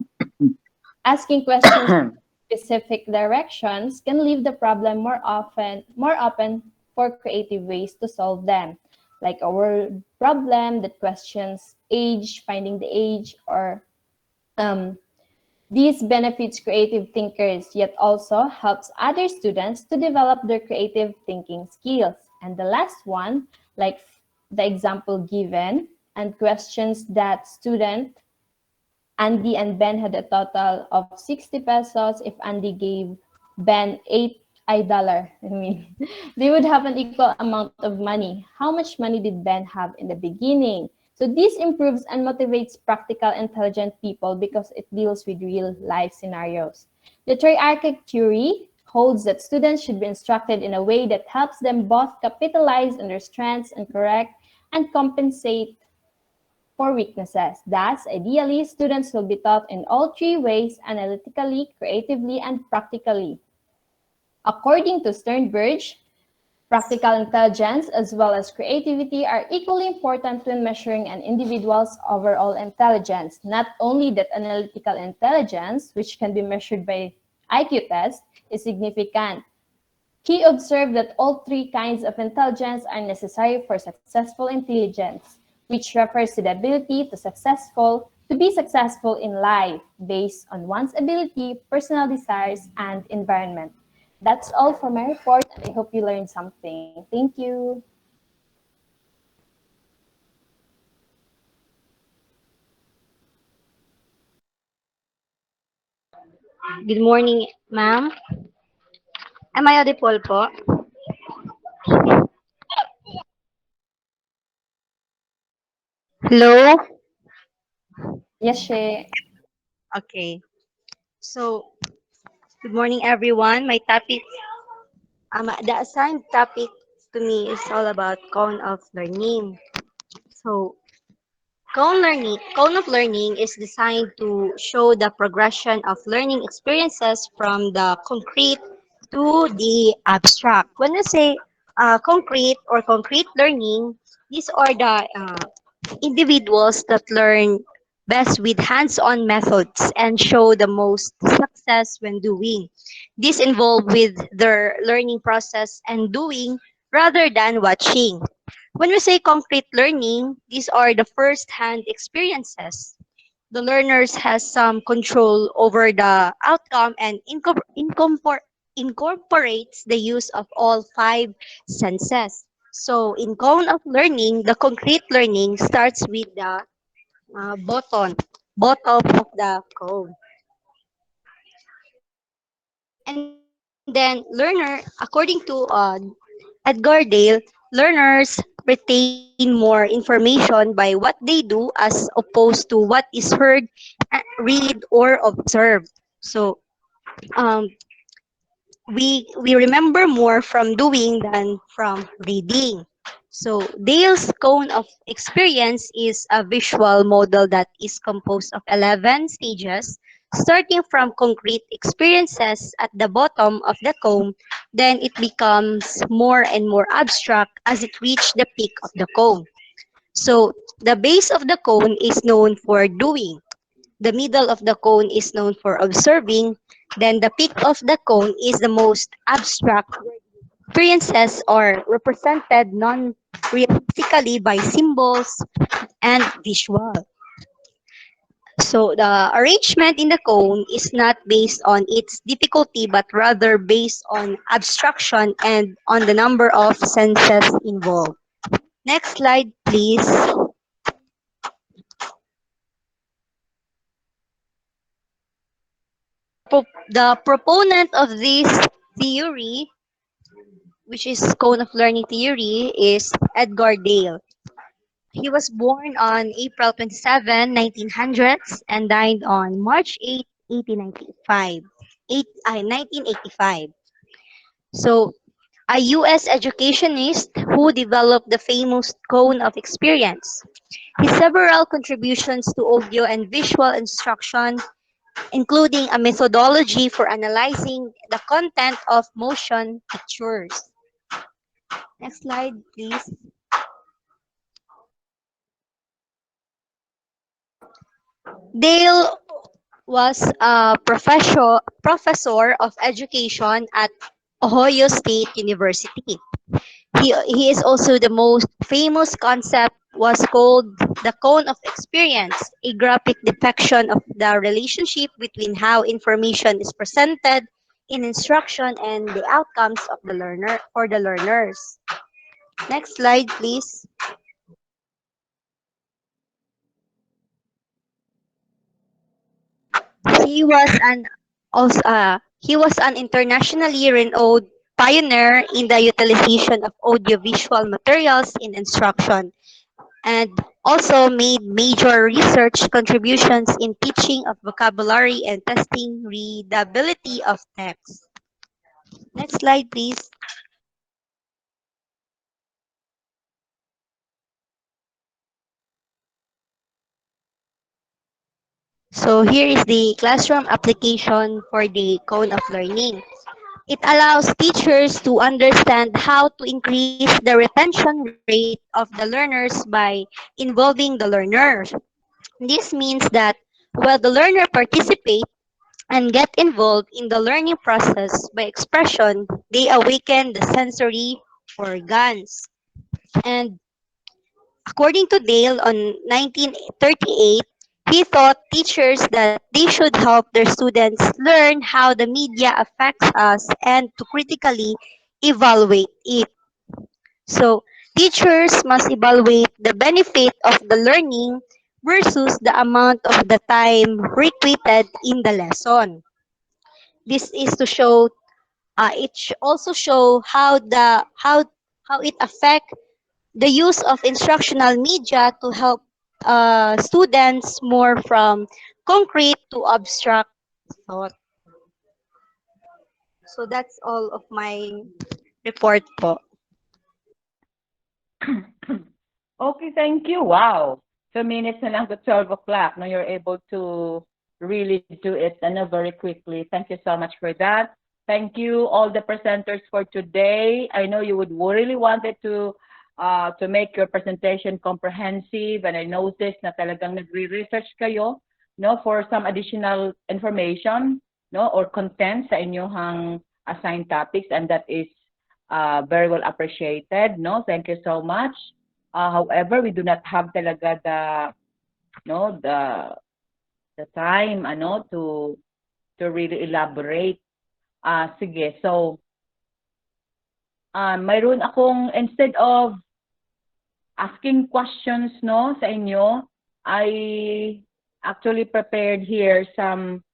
Asking questions in specific directions can leave the problem more open for creative ways to solve them, like a word problem that questions age, finding the age, or these benefits creative thinkers, yet also helps other students to develop their creative thinking skills. And the last one, like the example given, and questions that student Andy and Ben had a total of 60 pesos. If Andy gave Ben $8, I mean, they would have an equal amount of money. How much money did Ben have in the beginning? So this improves and motivates practical, intelligent people because it deals with real life scenarios. The triarchic theory holds that students should be instructed in a way that helps them both capitalize on their strengths and correct and compensate for weaknesses. Thus, ideally, students will be taught in all three ways: analytically, creatively, and practically. According to Sternberg, practical intelligence as well as creativity are equally important when measuring an individual's overall intelligence. Not only that analytical intelligence, which can be measured by IQ test, is significant. He observed that all three kinds of intelligence are necessary for successful intelligence, which refers to the ability to be successful in life based on one's ability, personal desires, and environment. That's all for my report, and I hope you learned something. Thank you. Good morning, ma'am. Am I audible po? Hello? Yes, she. Okay. So, good morning, everyone. My topic, the assigned topic to me is all about cone of learning. So, cone of learning is designed to show the progression of learning experiences from the concrete to the abstract. When we say concrete or concrete learning, these are the individuals that learn best with hands-on methods and show the most success when doing. This involved with their learning process and doing rather than watching. When we say concrete learning, these are the first-hand experiences. The learners has some control over the outcome and incorporates the use of all five senses. So in cone of learning, the concrete learning starts with the bottom of the cone. And then learner, according to Edgar Dale, learners retain more information by what they do as opposed to what is heard, read, or observed. So um, we remember more from doing than from reading. So Dale's cone of experience is a visual model that is composed of 11 stages, starting from concrete experiences at the bottom of the cone, then it becomes more and more abstract as it reaches the peak of the cone. So the base of the cone is known for doing. The middle of the cone is known for observing. Then the peak of the cone is the most abstract. Experiences are represented non-realistically by symbols and visual. So the arrangement in the cone is not based on its difficulty but rather based on abstraction and on the number of senses involved. Next slide, please. The proponent of this theory, which is cone of learning theory, is Edgar Dale. He was born on April 27, 1900s and died on March 8, 1895. 1985. So, a US educationist who developed the famous cone of experience. His several contributions to audio and visual instruction, including a methodology for analyzing the content of motion pictures. Next slide, please. Dale was a professor of education at Ohio State University. He is also the most famous concept was called the cone of experience, a graphic depiction of the relationship between how information is presented in instruction and the outcomes of the learner for the learners. Next slide, please. He was an he was an internationally renowned pioneer in the utilization of audiovisual materials in instruction and also made major research contributions in teaching of vocabulary and testing readability of text. Next slide, please. So here is the classroom application for the cone of learning. It allows teachers to understand how to increase the retention rate of the learners by involving the learner. This means that while the learner participate and get involved in the learning process by expression, they awaken the sensory organs. And according to Dale on 1938, he taught teachers that they should help their students learn how the media affects us and to critically evaluate it. So, teachers must evaluate the benefit of the learning versus the amount of the time requited in the lesson. This is to show also show how it affect the use of instructional media to help students more from concrete to abstract thought. So that's all of my report po. Okay, thank you. Wow. 2 minutes na lang to 12 o'clock. Now you're able to really do it very quickly. Thank you so much for that. Thank you all the presenters for today. I know you would really wanted to make your presentation comprehensive, and I noticed na talagang nagre-research kayo no for some additional information no or content sa inyong assigned topics, and that is very well appreciated. No, thank you so much. However, we do not have talaga no the time to really elaborate. Sige. So, mayroon akong instead of asking questions no sa inyo, I actually prepared here some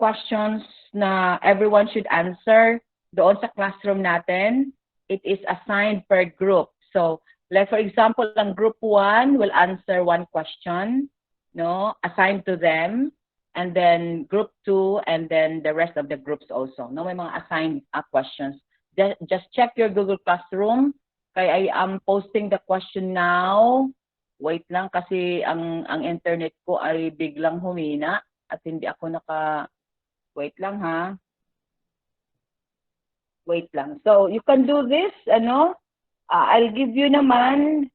questions na everyone should answer doon sa classroom natin. It is assigned per group. So, like for example, ang group 1 will answer one question, no, assigned to them, and then group 2, and then the rest of the groups also. No, may mga assigned questions. Just check your Google Classroom. Kaya I am posting the question now. Wait lang kasi ang internet ko ay biglang humina at hindi ako wait lang ha. Wait lang. So, you can do this, I'll give you naman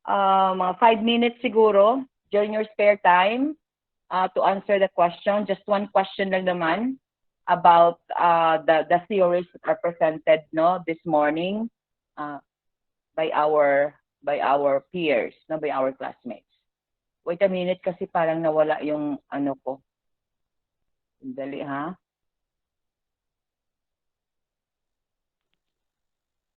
mga 5 minutes siguro during your spare time to answer the question. Just one question lang naman about the theories that are presented no this morning by our peers, no, by our classmates. Wait a minute kasi parang nawala yung ko. Dali ha.